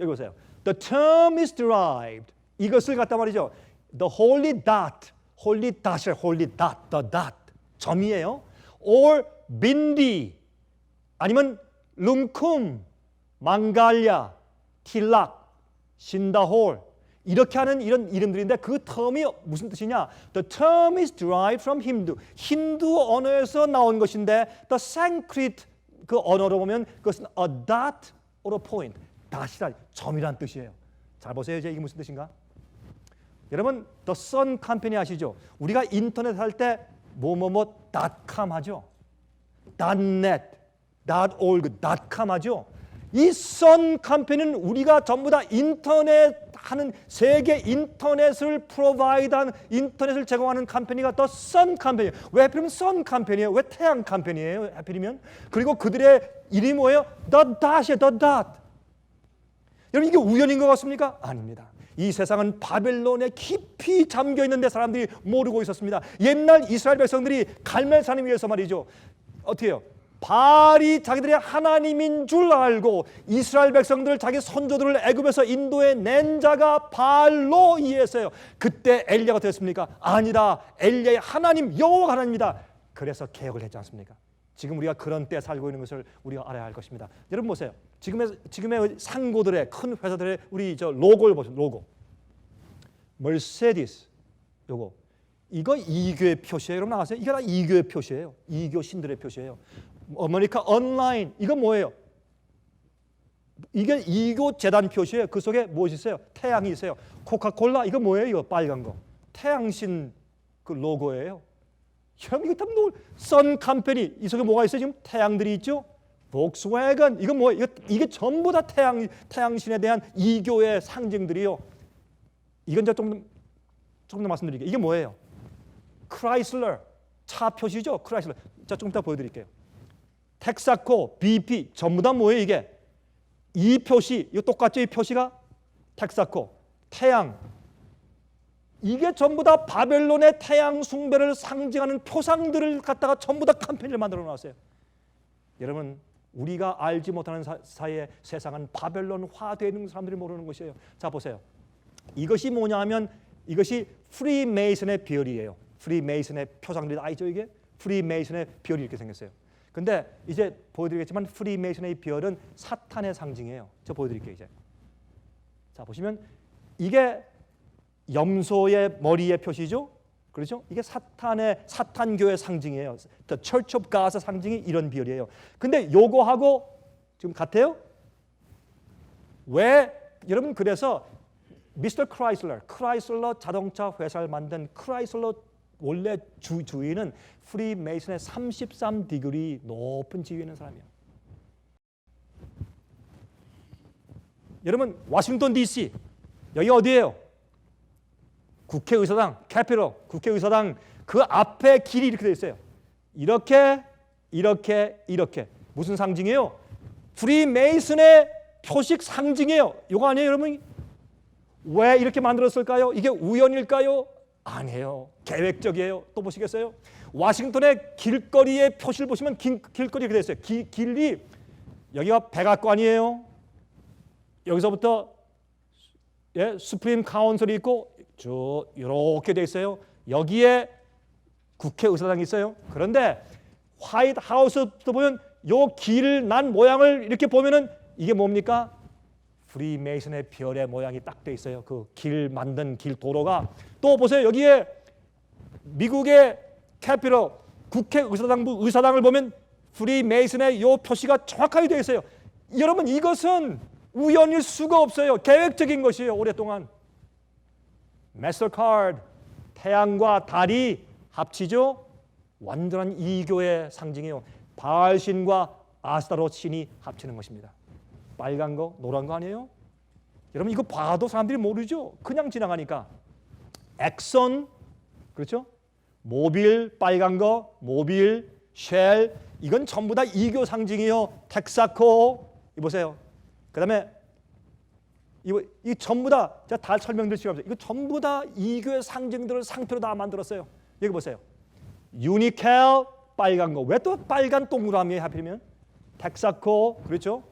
여기 보세요. The term is derived. 이것을 갖다 말이죠. The holy dot, holy dot이래, holy dot, the dot 점이에요. Or bindi 아니면 룸쿰, 망갈랴, 틸락, 신다홀 이렇게 하는 이런 이름들인데 그 term이 무슨 뜻이냐? The term is derived from Hindu. 힌두 언어에서 나온 것인데 the Sanskrit 그 언어로 보면 그것은 a dot or a point. dot이란 점이란 뜻이에요. 잘 보세요. 이제 이게 무슨 뜻인가? 여러분 The Sun Company 아시죠? 우리가 인터넷 할 때 뭐뭐뭐.com 하죠. .net, .org, .com 하죠. 이 Sun Company는 우리가 전부 다 인터넷 하는 세계 인터넷을 프로바이드한 인터넷을 제공하는 컴퍼니가 The Sun Company. 왜 하필이면 Sun Company예요? 왜 태양 컴퍼니예요? 하필이면 그리고 그들의 이름이 뭐예요? The Dot이에요. The Dot. 여러분 이게 우연인 것 같습니까? 아닙니다. 이 세상은 바벨론에 깊이 잠겨 있는데 사람들이 모르고 있었습니다. 옛날 이스라엘 백성들이 갈멜산을 위해서 말이죠. 어떻게 해요? 바알이 자기들의 하나님인 줄 알고 이스라엘 백성들을 자기 선조들을 애굽에서 인도에 낸 자가 바알로 이해했어요. 그때 엘리야가 어떻게 했습니까? 아니다. 엘리야의 하나님 여호와가 하나님이다. 그래서 개혁을 했지 않습니까? 지금 우리가 그런 때에 살고 있는 것을 우리가 알아야 할 것입니다. 여러분 보세요. 지금의 상고들의 큰 회사들의 우리 저 로고를 보세요. 로고. 머세디스 요거. 이거 이교의 표시예요. 여러분 아세요? 이게 다 이교의 표시예요. 이교 신들의 표시예요. 아메리카 온라인 이거 뭐예요? 이게 이교 재단 표시예요. 그 속에 무엇이 있어요? 태양이 있어요. 코카콜라 이거 뭐예요? 이거 빨간 거. 태양신 그 로고예요. 여러분 이거 다 선 컴퍼니 이 속에 뭐가 있어요? 지금 태양들이 있죠. 복스와건 이거 뭐 이게 전부 다 태양신에 대한 이교의 상징들이요. 이건 조금 더 말씀드릴게요. 이게 뭐예요? 크라이슬러 차 표시죠. 크라이슬러. 자 조금 이따 보여드릴게요. 텍사코, BP 전부 다 뭐예요? 이게 이 표시 이거 똑같죠? 이 표시가 텍사코, 태양. 이게 전부 다 바벨론의 태양 숭배를 상징하는 표상들을 갖다가 전부 다 컴퍼니를 만들어 놨어요. 여러분 우리가 알지 못하는 사이에 세상은 바벨론화되어 있는 사람들이 모르는 것이에요. 자 보세요. 이것이 뭐냐 하면 이것이 프리메이슨의 비열이에요. 프리메이슨의 표상들이 아니죠 이게? 프리메이슨의 비열이 이렇게 생겼어요. 근데 이제 보여드리겠지만 프리메이슨의 비열은 사탄의 상징이에요. 저 보여드릴게요 이제. 자 보시면 이게 염소의 머리의 표시죠. 그렇죠? 이게 사탄교의 상징이에요. The Church of God의 상징이 이런 비열이에요. 근데 요거하고 지금 같아요? 왜? 여러분 그래서 미스터 크라이슬러 자동차 회사를 만든 크라이슬러 원래 주인은 프리메이슨의 33디그리 높은 지위에 있는 사람이에요. 여러분 워싱턴 DC 여기 어디예요? 국회의사당, 캐피털, 국회의사당 그 앞에 길이 이렇게 되어 있어요. 이렇게 무슨 상징이에요? 프리메이슨의 표식 상징이에요. 이거 아니에요, 여러분? 왜 이렇게 만들었을까요? 이게 우연일까요? 아니에요. 계획적이에요. 또 보시겠어요? 워싱턴의 길거리의 표시를 보시면 길거리 이렇게 되어 있어요. 길이 여기가 백악관이에요. 여기서부터 수프림 카운슬이 있고 쭉 이렇게 돼 있어요. 여기에 국회의사당이 있어요. 그런데 화이트 하우스부터 보면 요 길 난 모양을 이렇게 보면은 이게 뭡니까? 프리메이슨의 별의 모양이 딱 돼 있어요. 그 길 만든 길 도로가. 또 보세요. 여기에 미국의 캐피털 국회의사당부 의사당을 보면 프리메이슨의 요 표시가 정확하게 돼 있어요. 여러분 이것은 우연일 수가 없어요. 계획적인 것이에요. 오랫동안. 마스터카드 태양과 달이 합치죠. 완전한 이교의 상징이에요. 바알신과 아스타롯 신이 합치는 것입니다. 빨간 거, 노란 거 아니에요? 여러분 이거 봐도 사람들이 모르죠. 그냥 지나가니까. 엑선, 그렇죠? 모빌, 빨간 거, 모빌, 쉘, 이건 전부 다 이교 상징이에요. 텍사코, 이 보세요. 그 다음에 이 전부 다 제가 다 설명드릴 수가 없어요. 이거 전부 다 이교의 상징들을 상표로 다 만들었어요. 여기 보세요. 유니켈, 빨간 거. 왜 또 빨간 동그라미에 하필이면? 텍사코, 그렇죠?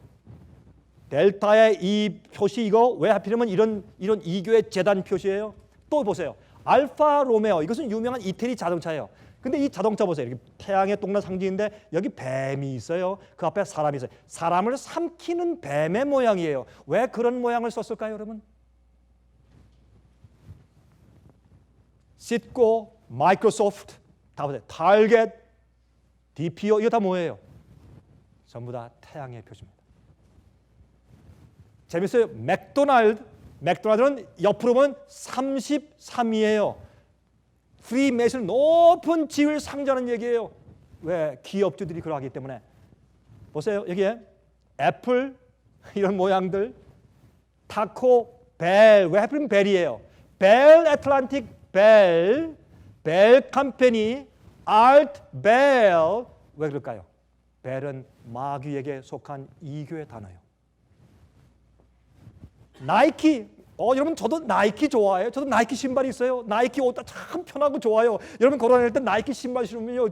델타의 이 표시 이거 왜 하필이면 이런 이교의 재단 표시예요? 또 보세요. 알파 로메오, 이것은 유명한 이태리 자동차예요. 근데 이 자동차 보세요. 이렇게 태양의 동나 상징인데 여기 뱀이 있어요. 그 앞에 사람이 있어요. 사람을 삼키는 뱀의 모양이에요. 왜 그런 모양을 썼을까요, 여러분? 시트코, 마이크로소프트, 다 보세요. 타겟, DPO 이거 다 뭐예요? 전부 다 태양의 표시입니다. 재밌어요. 맥도날드는 옆으로 보면 33이에요. 프리메이슨 높은 지위를 상징하는 얘기예요. 왜? 기업주들이 그러하기 때문에. 보세요. 여기에 애플 이런 모양들, 타코, 벨. 왜 하필이면 벨이에요? 벨 애틀란틱 벨 컴퍼니, 알트 벨. 왜 그럴까요? 벨은 마귀에게 속한 이교의 단어예요. 나이키, 여러분 저도 나이키 좋아해요. 저도 나이키 신발이 있어요. 나이키 옷 참 편하고 좋아요. 여러분 걸어다닐 때 나이키 신발 신으면요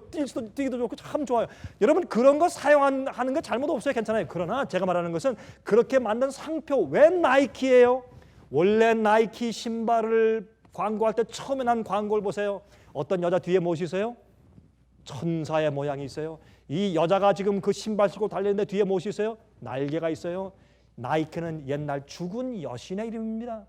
뛰기도 좋고 참 좋아요. 여러분 그런 거 사용하는 거 잘못 없어요. 괜찮아요. 그러나 제가 말하는 것은 그렇게 만든 상표 왜 나이키예요? 원래 나이키 신발을 광고할 때 처음에 난 광고를 보세요. 어떤 여자 뒤에 무엇이 있어요? 천사의 모양이 있어요. 이 여자가 지금 그 신발 신고 달리는데 뒤에 무엇이 있어요? 날개가 있어요. 나이키는 옛날 죽은 여신의 이름입니다.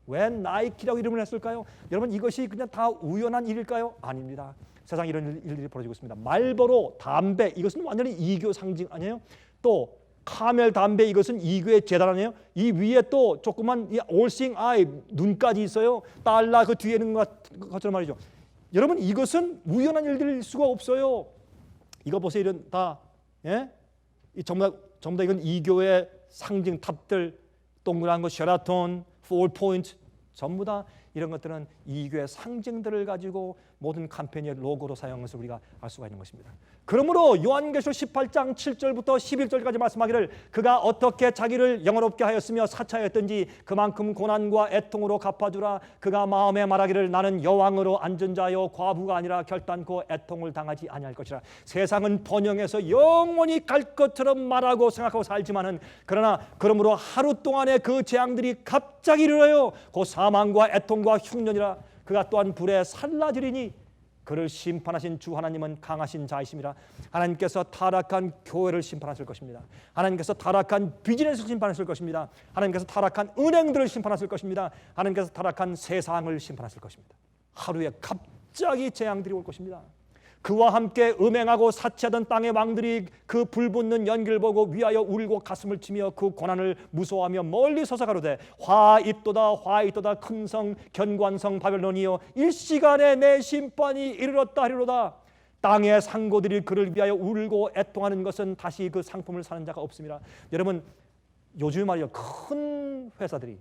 왜 나이키라고 이름을 했을까요? 여러분 이것이 그냥 다 우연한 일일까요? 아닙니다. 세상에 이런 일들이 벌어지고 있습니다. 말보로, 담배 이것은 완전히 이교 상징 아니에요? 또 카멜 담배 이것은 이교의 재단 아니에요? 이 위에 또 조그만 올싱 아이 눈까지 있어요. 달러 그 뒤에 있는 것처럼 말이죠. 여러분 이것은 우연한 일들일 수가 없어요. 이거 보세요. 이런 다 이 전부 다 이건 이교의 상징 탑들, 동그란 거 쉐라톤, 4포인트 전부 다 이런 것들은 이교의 상징들을 가지고 모든 캠페인의 로고로 사용한 것을 우리가 알 수가 있는 것입니다. 그러므로 요한계시록 18장 7절부터 11절까지 말씀하기를 그가 어떻게 자기를 영화롭게 하였으며 사차였든지 그만큼 고난과 애통으로 갚아주라. 그가 마음에 말하기를 나는 여왕으로 앉은 자요 과부가 아니라 결단코 애통을 당하지 아니할 것이라. 세상은 번영해서 영원히 갈 것처럼 말하고 생각하고 살지만은 그러므로 하루 동안에 그 재앙들이 갑자기 일어나요. 그 사망과 애통과 흉년이라. 그가 또한 불에 살라지리니 그를 심판하신 주 하나님은 강하신 자이심이라. 하나님께서 타락한 교회를 심판하실 것입니다. 하나님께서 타락한 비즈니스를 심판하실 것입니다. 하나님께서 타락한 은행들을 심판하실 것입니다. 하나님께서 타락한 세상을 심판하실 것입니다. 하루에 갑자기 재앙들이 올 것입니다. 그와 함께 음행하고 사치하던 땅의 왕들이 그 불붙는 연기를 보고 위하여 울고 가슴을 치며 그 고난을 무서워하며 멀리 서서 가로되 화 있도다 큰 성 견고한 바벨론이여 일시간에 내 심판이 이르렀다 하리로다. 땅의 상고들이 그를 위하여 울고 애통하는 것은 다시 그 상품을 사는 자가 없습니다. 여러분 요즘 말이요 큰 회사들이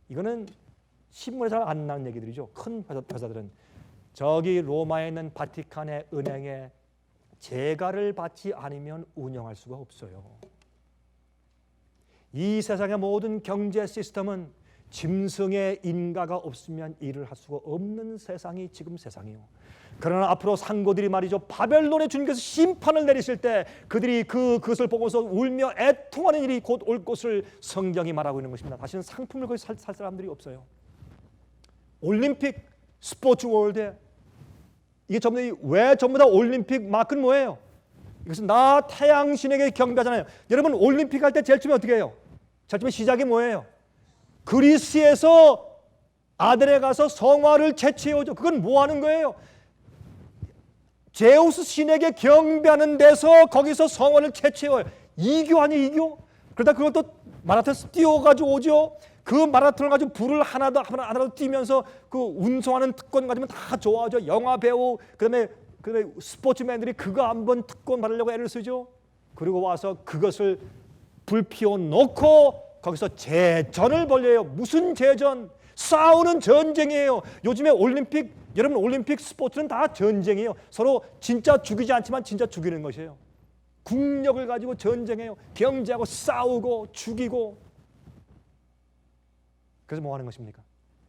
이거는 신문에 잘 안 나오는 얘기들이죠. 큰 회사들은 저기 로마에 있는 바티칸의 은행에 재가를 받지 않으면 운영할 수가 없어요. 이 세상의 모든 경제 시스템은 짐승의 인가가 없으면 일을 할 수가 없는 세상이 지금 세상이에요. 그러나 앞으로 상고들이 말이죠 바벨론의 주님께서 심판을 내리실 때 그들이 그것을 보고서 울며 애통하는 일이 곧 올 것을 성경이 말하고 있는 것입니다. 다시는 상품을 거의 살 사람들이 없어요. 올림픽 스포츠 월드에 이게 왜 전부 다 올림픽 마크는 뭐예요? 이것은 나 태양신에게 경배하잖아요. 여러분 올림픽 할 때 제일 처음에 어떻게 해요? 제일 처음에 시작이 뭐예요? 그리스에서 아덴에 가서 성화를 채취해오죠. 그건 뭐 하는 거예요? 제우스 신에게 경배하는 데서 거기서 성화를 채취해와요. 이교 아니에요 이교? 그러다 그걸 또 마라톤에서 뛰어가지고 오죠. 그 마라톤을 가지고 불을 하나도 뛰면서 그 운송하는 특권 가지면 다 좋아하죠. 영화 배우 그다음에 스포츠맨들이 그거 한번 특권 받으려고 애를 쓰죠. 그리고 와서 그것을 불 피워 놓고 거기서 제전을 벌여요. 무슨 제전? 싸우는 전쟁이에요. 요즘에 여러분 올림픽 스포츠는 다 전쟁이에요. 서로 진짜 죽이지 않지만 진짜 죽이는 것이에요. 국력을 가지고 전쟁해요. 경제하고 싸우고 죽이고. 그래서 뭐 하는 것입니까?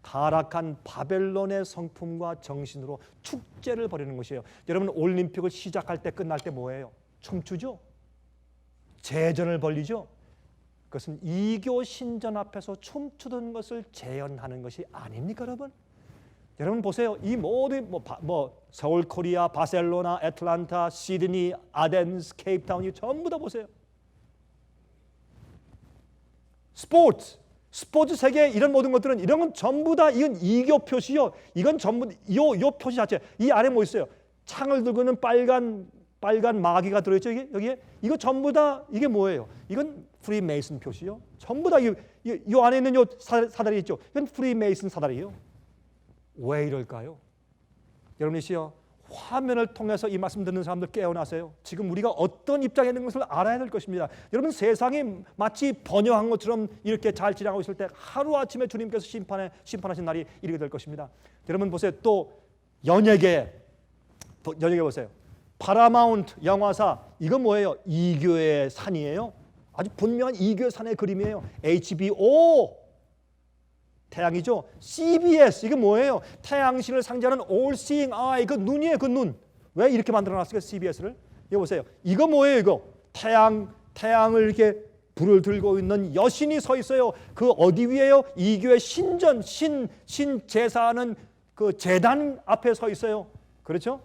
타락한 바벨론의 성품과 정신으로 축제를 벌이는 것이에요. 여러분 올림픽을 시작할 때 끝날 때 뭐예요? 춤추죠? 제전을 벌리죠? 그것은 이교 신전 앞에서 춤추던 것을 재현하는 것이 아닙니까, 여러분? 여러분 보세요. 이 모든 서울, 코리아, 바셀로나, 애틀란타, 시드니, 아덴스, 케이프타운이 전부 다 보세요. 스포츠 세계 이런 모든 것들은 이런 건 전부 다 이건 이교 표시요. 이건 전부 요 표시 자체. 이 안에 뭐 있어요? 창을 들고 있는 빨간 마귀가 들어있죠. 여기에 이거 전부 다 이게 뭐예요? 이건 프리메이슨 표시요. 전부 다 이 안에 있는 요 사다리 있죠. 이건 프리메이슨 사다리예요. 왜 이럴까요? 여러분이시여 화면을 통해서 이 말씀 듣는 사람들 깨어나세요. 지금 우리가 어떤 입장에 있는 것을 알아야 될 것입니다. 여러분 세상이 마치 번영한 것처럼 이렇게 잘 지나가고 있을 때 하루아침에 주님께서 심판하신 날이 이르게 될 것입니다. 여러분 보세요. 또 연예계 보세요. 파라마운트 영화사 이거 뭐예요? 이교의 산이에요. 아주 분명한 이교의 산의 그림이에요. HBO 태양이죠. CBS 이게 뭐예요? 태양신을 상징하는 All Seeing Eye 그 눈이에요. 그 눈. 왜 이렇게 만들어놨을까요? CBS를. 이거 보세요. 이거 뭐예요? 이거 태양을 이렇게 불을 들고 있는 여신이 서 있어요. 그 어디 위에요? 이교의 신전 신제사하는 그 제단 앞에 서 있어요. 그렇죠?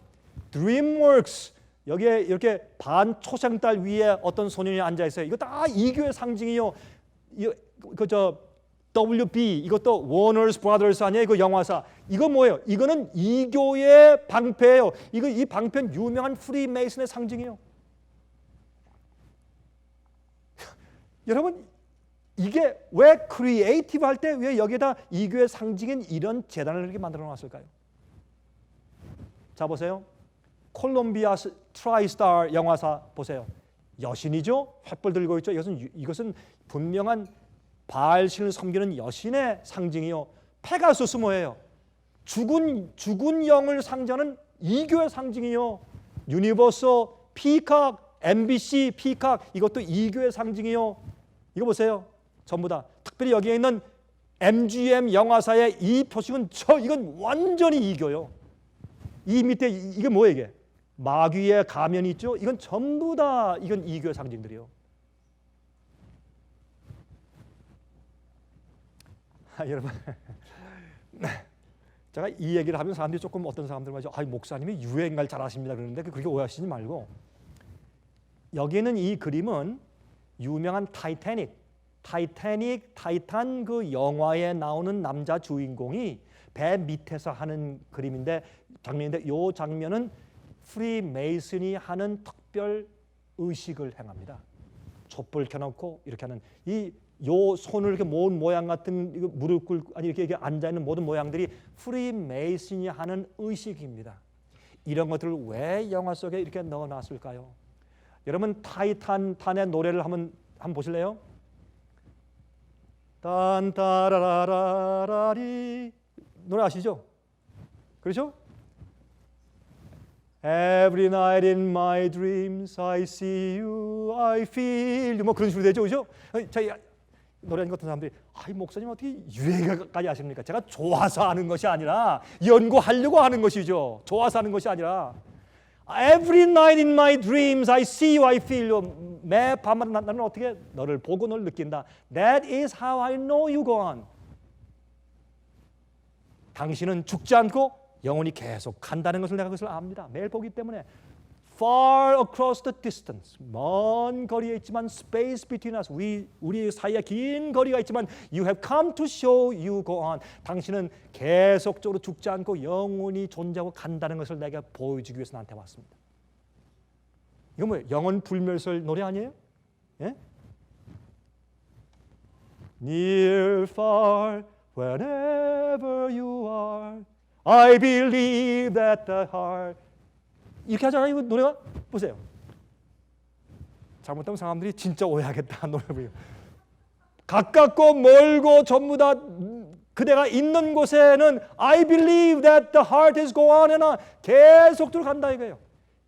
DreamWorks 여기에 이렇게 반 초생달 위에 어떤 소년이 앉아 있어요. 이거 다 이교의 상징이요. WB 이것도 워너스 브라더스 아니에요? 이거 영화사. 이거 뭐예요? 이거는 이교의 방패예요. 이 방패는 유명한 프리메이슨의 상징이에요. 여러분 이게 왜 크리에이티브 할 때 왜 여기에다 이교의 상징인 이런 재단을 이렇게 만들어 놨을까요? 자 보세요. 콜롬비아 트라이스타 영화사 보세요. 여신이죠. 횃불 들고 있죠. 이것은 분명한 바알신을 섬기는 여신의 상징이요. 페가수스 뭐예요? 죽은 영을 상징하는 이교의 상징이요. 유니버설, 피칵, MBC, 피칵 이것도 이교의 상징이요. 이거 보세요. 전부 다. 특별히 여기에 있는 MGM 영화사의 이 표식은 이건 완전히 이교요. 이 밑에 이게 뭐예요 이게? 마귀의 가면이 있죠. 이건 전부 다 이건 이교의 상징들이요. 여러분, 제가 이 얘기를 하면 사람들이 조금 어떤 사람들 말이죠. 목사님이 유행을 잘하십니다 그러는데 그렇게 오해하시지 말고 여기에는 이 그림은 유명한 타이탄 그 영화에 나오는 남자 주인공이 배 밑에서 하는 장면인데 이 장면은 프리메이슨이 하는 특별 의식을 행합니다. 촛불 켜놓고 이렇게 하는 요 손을 이렇게 모은 모양 같은 이거 무릎 꿇고 이렇게 앉아 있는 모든 모양들이 프리메이슨이 하는 의식입니다. 이런 것들을 왜 영화 속에 이렇게 넣어놨을까요? 여러분 타이탄의 노래를 한번 보실래요? 딴따라라라리 노래 아시죠? 그렇죠? Every night in my dreams I see you, I feel you 뭐 그런 식으로 되죠, 그렇죠? 저희 노래하는 것 같은 사람들이 목사님 어떻게 유행까지 아십니까? 제가 좋아서 하는 것이 아니라 연구하려고 하는 것이죠. 좋아서 하는 것이 아니라 Every night in my dreams I see you, I feel you 매 밤마다 나는 어떻게 너를 보고 너를 느낀다. That is how I know you go on. 당신은 죽지 않고 영원히 계속 간다는 것을 내가 그것을 압니다. 매일 보기 때문에 far across the distance 먼 거리에 있지만 space between us 우리 사이에 긴 거리가 있지만 you have come to show you go on. 당신은 계속적으로 죽지 않고 영원히 존재하고 간다는 것을 내가 보여주기 위해서 나한테 왔습니다. 이거 뭐예요? 영원 불멸설 노래 아니에요? 예? Near far wherever you are I believe that the heart 이렇게 하잖아요. 이거 노래가 보세요. 잘못하면 사람들이 진짜 오해하겠다. 노래 부르요. 가깝고 멀고 전부 다 그대가 있는 곳에는 I believe that the heart is go on and on 계속 들어간다 이거예요.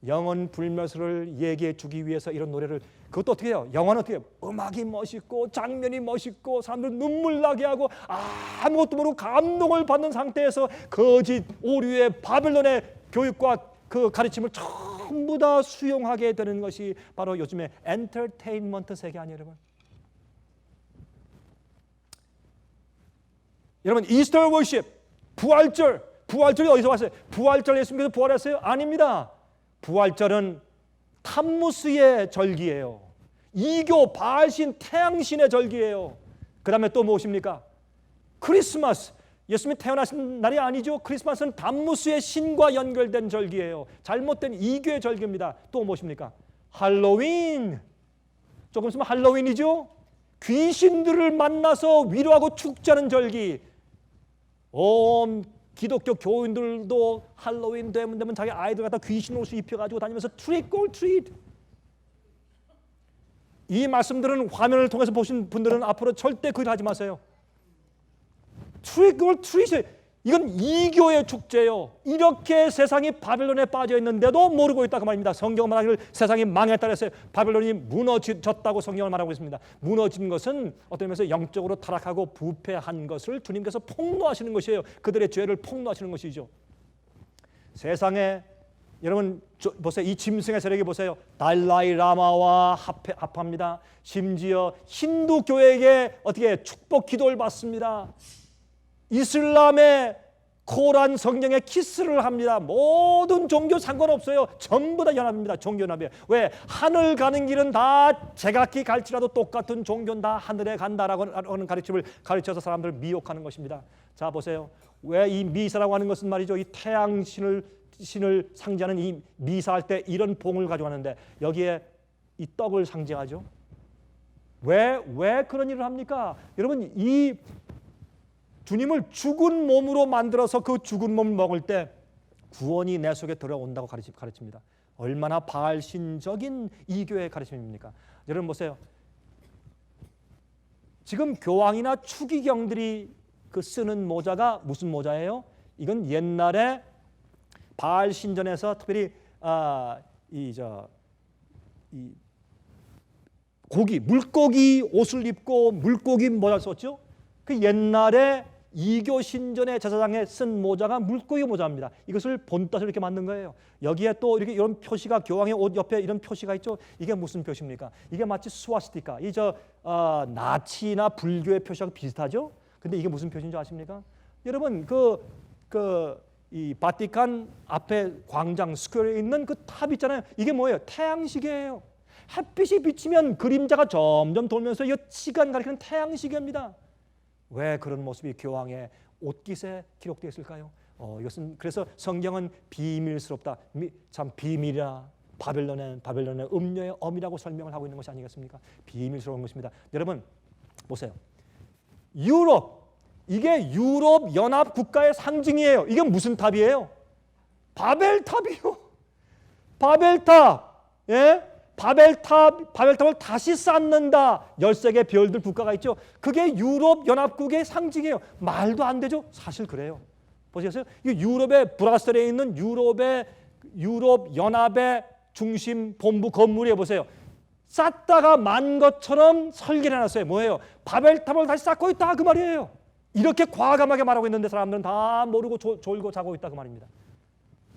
영원 불멸을 얘기해 주기 위해서 이런 노래를, 그것도 어떻게 해요? 영화는 어떻게 해요? 음악이 멋있고 장면이 멋있고 사람들 눈물 나게 하고 아무것도 모르고 감동을 받는 상태에서 거짓 오류의 바벨론의 교육과 그 가르침을 전부 다 수용하게 되는 것이 바로 요즘의 엔터테인먼트 세계 아니에요, 여러분? 여러분, 이스터 워십, 부활절이 어디서 왔어요? 부활절 예수님께서 부활했어요? 아닙니다. 부활절은 탐무스의 절기예요. 이교, 바알신, 태양신의 절기예요. 그 다음에 또 무엇입니까? 크리스마스. 예수님이 태어나신 날이 아니죠. 크리스마스는 탐무스의 신과 연결된 절기예요. 잘못된 이교의 절기입니다. 또 무엇입니까? 할로윈. 조금 있으면 할로윈이죠. 귀신들을 만나서 위로하고 축제하는 절기. 기독교 교인들도 할로윈 되면 자기 아이들 갖다 귀신 옷을 입혀가지고 다니면서 트릭 올 트릿. 이 말씀들은 화면을 통해서 보신 분들은 앞으로 절대 그걸 하지 마세요. 트릭 올 트릿이 이건 이교의 축제예요. 이렇게 세상이 바벨론에 빠져 있는데도 모르고 있다 그 말입니다. 성경은 말하기를 세상이 망했다 그랬어요. 바벨론이 무너졌다고 성경을 말하고 있습니다. 무너진 것은 어떤 면에서 영적으로 타락하고 부패한 것을 주님께서 폭로하시는 것이에요. 그들의 죄를 폭로하시는 것이죠. 세상에 여러분 보세요. 이 짐승의 세력이 보세요. 달라이 라마와 합합니다. 심지어 힌두 교회에게 어떻게 축복 기도를 받습니다. 이슬람의 코란 성경에 키스를 합니다. 모든 종교 상관없어요. 전부 다 연합입니다. 종교연합이에요. 왜? 하늘 가는 길은 다 제각기 갈지라도 똑같은 종교는 다 하늘에 간다라고 하는 가르침을 가르쳐서 사람들을 미혹하는 것입니다. 자 보세요. 왜 이 미사라고 하는 것은 말이죠. 이 태양신을 상징하는 이 미사할 때 이런 봉을 가져왔는데 여기에 이 떡을 상징하죠. 왜 그런 일을 합니까? 여러분 이 주님을 죽은 몸으로 만들어서 그 죽은 몸을 먹을 때 구원이 내 속에 들어온다고 가르칩니다. 얼마나 바알신적인 이교의 가르침입니까? 여러분 보세요. 지금 교황이나 추기경들이 그 쓰는 모자가 무슨 모자예요? 이건 옛날에 바알신전에서 특별히 물고기 옷을 입고 물고기 모자를 썼죠. 그 옛날에 이교 신전의 제사장에 쓴 모자가 물고기 모자입니다. 이것을 본따서 이렇게 만든 거예요. 여기에 또 이렇게 이런 표시가 교황의 옷 옆에 이런 표시가 있죠. 이게 무슨 표시입니까? 이게 마치 스와스티카, 나치나 불교의 표시하고 비슷하죠. 근데 이게 무슨 표시인지 아십니까? 여러분 이 바티칸 앞에 광장 스퀘어에 있는 그 탑 있잖아요. 이게 뭐예요? 태양시계예요. 햇빛이 비치면 그림자가 점점 돌면서 이 시간 가리키는 태양시계입니다. 왜 그런 모습이 교황의 옷깃에 기록되어 있을까요? 이것은 그래서 성경은 비밀스럽다. 참 비밀이라 바벨론의 음녀의 엄이라고 설명을 하고 있는 것이 아니겠습니까? 비밀스러운 것입니다. 여러분 보세요. 이게 유럽 연합 국가의 상징이에요. 이게 무슨 탑이에요? 바벨탑이요. 바벨탑. 예? 바벨탑을 다시 쌓는다. 13개 별들 국가가 있죠. 그게 유럽 연합국의 상징이에요. 말도 안 되죠? 사실 그래요. 보셨어요? 이 유럽의 브라셀에 있는 유럽 연합의 중심 본부 건물에 보세요. 쌓다가 만 것처럼 설계를 해놨어요. 뭐예요? 바벨탑을 다시 쌓고 있다 그 말이에요. 이렇게 과감하게 말하고 있는데 사람들은 다 모르고 졸고 자고 있다 그 말입니다.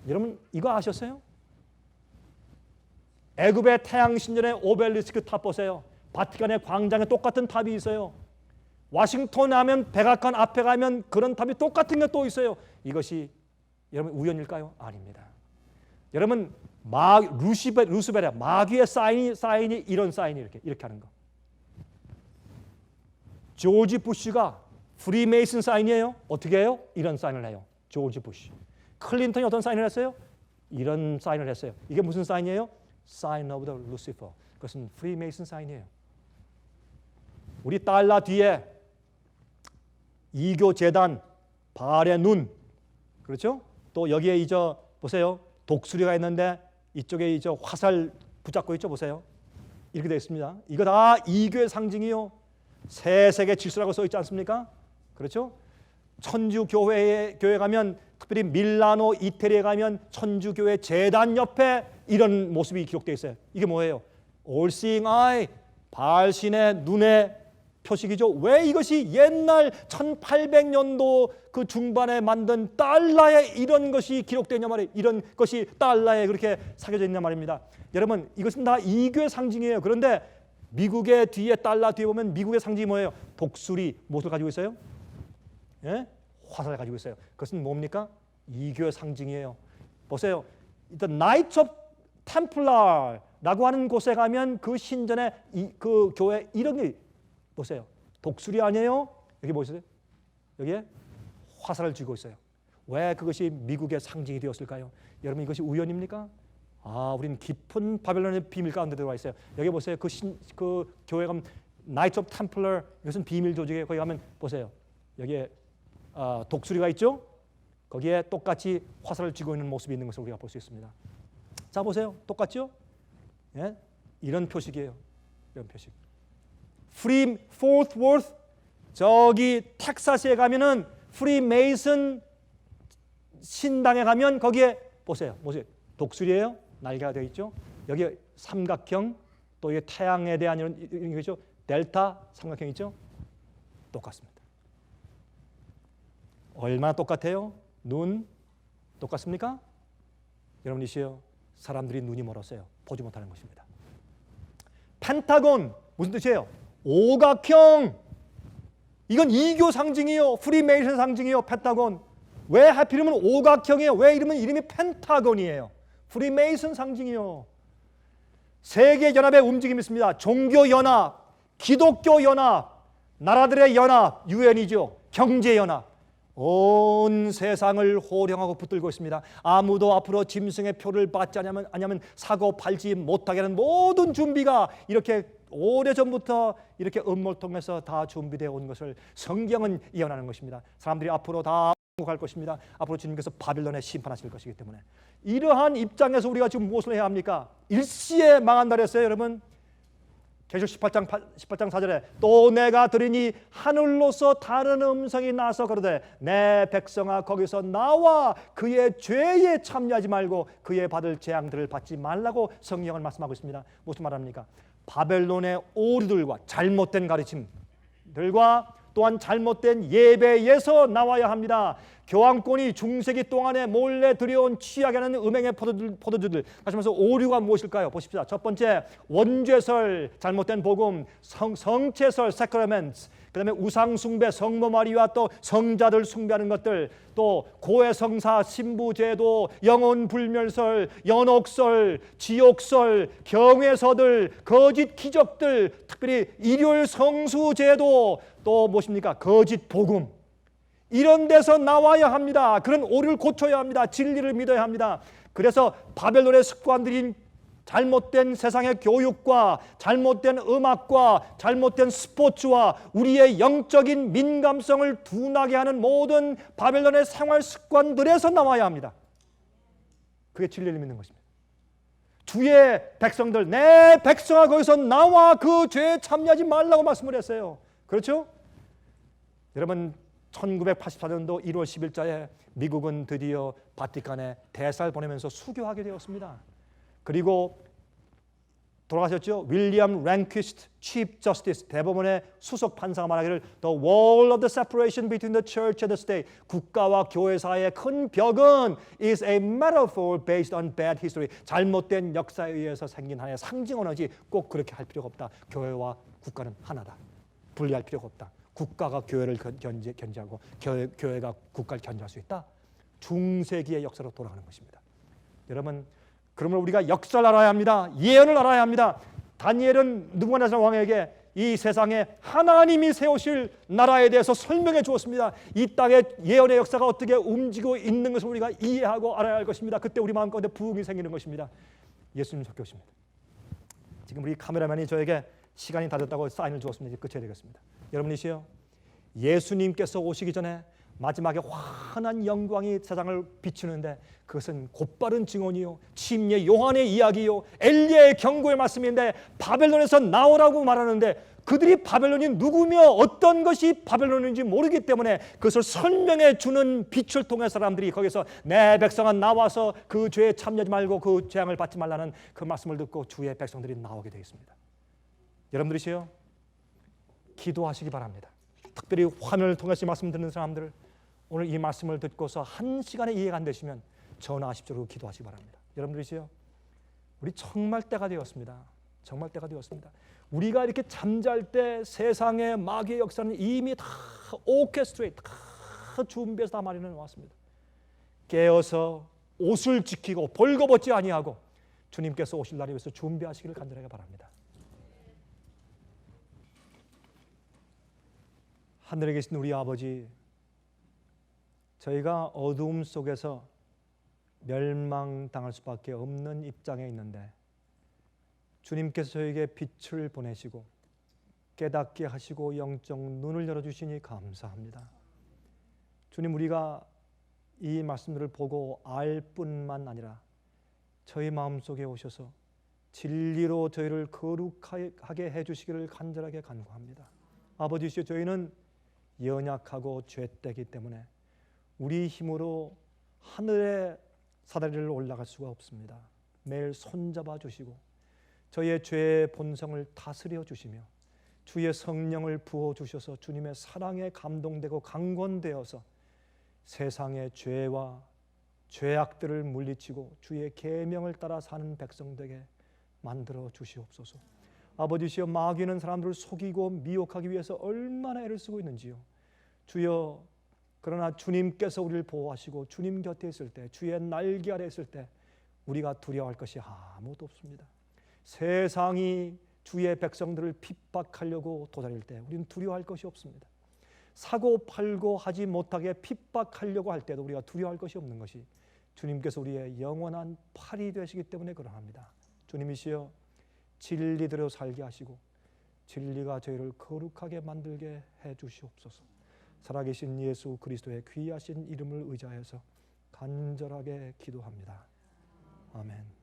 여러분 이거 아셨어요? 애굽의 태양신전의 오벨리스크 탑 보세요. 바티칸의 광장에 똑같은 탑이 있어요. 와싱턴에 하면 백악관 앞에 가면 그런 탑이 똑같은 게 또 있어요. 이것이 여러분 우연일까요? 아닙니다. 여러분 루스베라 마귀의 사인이 이런 사인이 이렇게 하는 거. 조지 부시가 프리메이슨 사인이에요. 어떻게 해요? 이런 사인을 해요. 조지 부시. 클린턴이 어떤 사인을 했어요? 이런 사인을 했어요. 이게 무슨 사인이에요? Sign of the Lucifer. 그것은 프리메이슨 사인이에요. 우리 달러 뒤에 이교 재단, 발의 눈, 그렇죠? 또 여기에 보세요. 독수리가 있는데 이쪽에 화살 붙잡고 있죠. 보세요. 이렇게 되어 있습니다. 이거 다 이교의 상징이요. 새 세계 질서라고 써 있지 않습니까? 그렇죠? 천주 교회에 가면 특별히 밀라노, 이태리에 가면 천주 교회 재단 옆에 이런 모습이 기록되어 있어요. 이게 뭐예요? All seeing eye, 발신의 눈의 표식이죠. 왜 이것이 옛날 1800년도 그 중반에 만든 달러에 이런 것이 기록되냐 말이에요. 이런 것이 달러에 그렇게 새겨져 있냐 말입니다. 여러분, 이것은 다 이교의 상징이에요. 그런데 미국의 뒤에 달러 뒤에 보면 미국의 상징이 뭐예요? 독수리 무엇을 가지고 있어요? 예? 화살을 가지고 있어요. 그것은 뭡니까? 이교의 상징이에요. 보세요. The Knights of Templar라고 하는 곳에 가면 그 신전에 그 교회 이런 게 보세요. 독수리 아니에요? 여기 보세요. 여기에 화살을 쥐고 있어요. 왜 그것이 미국의 상징이 되었을까요? 여러분, 이것이 우연입니까? 우린 깊은 바벨론의 비밀 가운데 들어와 있어요. 여기 보세요. 그 교회 가면 Knights of Templar, 이것은 비밀 조직이에요. 거기 가면 보세요. 여기에 독수리가 있죠? 거기에 똑같이 화살을 쥐고 있는 모습이 있는 것을 우리가 볼 수 있습니다. 자, 보세요. 똑같죠? 예? 이런 표식이에요. 이런 표식. Fort Worth, 저기 텍사스에 가면은 프리메이슨 신당에 가면 거기에 보세요. 독수리예요. 날개가 되어 있죠. 여기 삼각형, 또 이게 태양에 대한 이런 거죠. 델타 삼각형 있죠. 똑같습니다. 얼마나 똑같아요? 눈 똑같습니까? 여러분이시요. 사람들이 눈이 멀었어요. 보지 못하는 것입니다. 펜타곤 무슨 뜻이에요? 오각형. 이건 이교 상징이에요. 프리메이슨 상징이에요. 펜타곤. 왜 하필이면 오각형이에요? 왜 이름이 펜타곤이에요? 프리메이슨 상징이요. 세계 연합의 움직임이 있습니다. 종교 연합, 기독교 연합, 나라들의 연합, 유엔이죠. 경제 연합. 온 세상을 호령하고 붙들고 있습니다. 아무도 앞으로 짐승의 표를 받지 않으면 사고 팔지 못하게 하는 모든 준비가 이렇게 오래전부터 이렇게 음모를 통해서 다 준비되어 온 것을 성경은 예언하는 것입니다. 사람들이 앞으로 다 갈 것입니다. 앞으로 주님께서 바벨론에 심판하실 것이기 때문에 이러한 입장에서 우리가 지금 무엇을 해야 합니까? 일시에 망한다 그랬어요. 여러분, 계시록 18장 4절에 또 내가 들으니 하늘로서 다른 음성이 나서 가로되 내 백성아 거기서 나와 그의 죄에 참여하지 말고 그의 받을 재앙들을 받지 말라고 성경은 말씀하고 있습니다. 무슨 말합니까? 바벨론의 오류들과 잘못된 가르침들과 또한 잘못된 예배에서 나와야 합니다. 교황권이 중세기 동안에 몰래 들여온 취하게 하는 음행의 포도주들, 다시 말해서 오류가 무엇일까요? 보십시오. 첫 번째, 원죄설, 잘못된 복음, 성체설, 세크라멘트, 그 다음에 우상숭배, 성모 마리와 또 성자들 숭배하는 것들, 또 고해성사, 신부제도, 영혼불멸설, 연옥설, 지옥설, 경외서들, 거짓 기적들, 특별히 일요일 성수제도, 또 무엇입니까? 거짓 복음. 이런 데서 나와야 합니다. 그런 오류를 고쳐야 합니다. 진리를 믿어야 합니다. 그래서 바벨론의 습관들인 잘못된 세상의 교육과 잘못된 음악과 잘못된 스포츠와 우리의 영적인 민감성을 둔하게 하는 모든 바벨론의 생활 습관들에서 나와야 합니다. 그게 진리를 믿는 것입니다. 주의 백성들, 내 백성아 거기서 나와 그 죄에 참여하지 말라고 말씀을 했어요. 그렇죠? 여러분, 1984년도 1월 10일자에 미국은 드디어 바티칸에 대사를 보내면서 수교하게 되었습니다. 그리고 돌아가셨죠? 윌리엄 랭퀴스트 Chief Justice, 대법원의 수석 판사가 말하기를 The wall of the separation between the church and the state, 국가와 교회 사이의 큰 벽은 is a metaphor based on bad history, 잘못된 역사에 의해서 생긴 하나의 상징 언어지 꼭 그렇게 할 필요가 없다. 교회와 국가는 하나다. 분리할 필요가 없다. 국가가 교회를 견제하고 교회가 국가를 견제할 수 있다. 중세기의 역사로 돌아가는 것입니다. 여러분, 그러면 우리가 역사를 알아야 합니다. 예언을 알아야 합니다. 다니엘은 느부갓네살 왕에게 이 세상에 하나님이 세우실 나라에 대해서 설명해 주었습니다. 이 땅의 예언의 역사가 어떻게 움직이고 있는 것을 우리가 이해하고 알아야 할 것입니다. 그때 우리 마음 가운데 부흥이 생기는 것입니다. 예수님 속교십니다. 지금 우리 카메라맨이 저에게 시간이 다 됐다고 사인을 주었습니다. 이제 끝해야 되겠습니다. 여러분이시요, 예수님께서 오시기 전에 마지막에 환한 영광이 세상을 비추는데 그것은 곧바른 증언이요, 침례 요한의 이야기요, 엘리야의 경고의 말씀인데 바벨론에서 나오라고 말하는데 그들이 바벨론이 누구며 어떤 것이 바벨론인지 모르기 때문에 그것을 설명해 주는 빛을 통해 사람들이 거기서 내 백성은 나와서 그 죄에 참여하지 말고 그 재앙을 받지 말라는 그 말씀을 듣고 주의 백성들이 나오게 되어 있습니다. 여러분들이시요, 기도하시기 바랍니다. 특별히 화면을 통해서 말씀 듣는 사람들, 오늘 이 말씀을 듣고서 한 시간에 이해가 안 되시면 전화하십시오. 기도하시기 바랍니다. 여러분들이시요, 우리 정말 때가 되었습니다. 정말 때가 되었습니다. 우리가 이렇게 잠잘 때 세상의 마귀의 역사는 이미 다 오케스트레이트, 다 준비해서 다 마련해 놓았습니다. 깨어서 옷을 지키고 벌거벗지 아니하고 주님께서 오실 날을 위해서 준비하시기를 간절하게 바랍니다. 하늘에 계신 우리 아버지, 저희가 어두움 속에서 멸망당할 수밖에 없는 입장에 있는데 주님께서 저에게 빛을 보내시고 깨닫게 하시고 영적 눈을 열어주시니 감사합니다. 주님, 우리가 이 말씀들을 보고 알 뿐만 아니라 저희 마음속에 오셔서 진리로 저희를 거룩하게 해주시기를 간절하게 간구합니다. 아버지시여, 저희는 연약하고 죄되기 때문에 우리 힘으로 하늘의 사다리를 올라갈 수가 없습니다. 매일 손잡아 주시고 저희의 죄의 본성을 다스려 주시며 주의 성령을 부어 주셔서 주님의 사랑에 감동되고 강권되어서 세상의 죄와 죄악들을 물리치고 주의 계명을 따라 사는 백성 되게 만들어 주시옵소서. 아버지시여, 마귀는 사람들을 속이고 미혹하기 위해서 얼마나 애를 쓰고 있는지요. 주여, 그러나 주님께서 우리를 보호하시고 주님 곁에 있을 때, 주의 날개 아래 있을 때 우리가 두려워할 것이 아무것도 없습니다. 세상이 주의 백성들을 핍박하려고 도달할 때 우리는 두려워할 것이 없습니다. 사고 팔고 하지 못하게 핍박하려고 할 때도 우리가 두려워할 것이 없는 것이 주님께서 우리의 영원한 팔이 되시기 때문에 그러합니다. 주님이시여, 진리대로 살게 하시고 진리가 저희를 거룩하게 만들게 해 주시옵소서. 살아계신 예수 그리스도의 귀하신 이름을 의지하여서 간절하게 기도합니다. 아멘.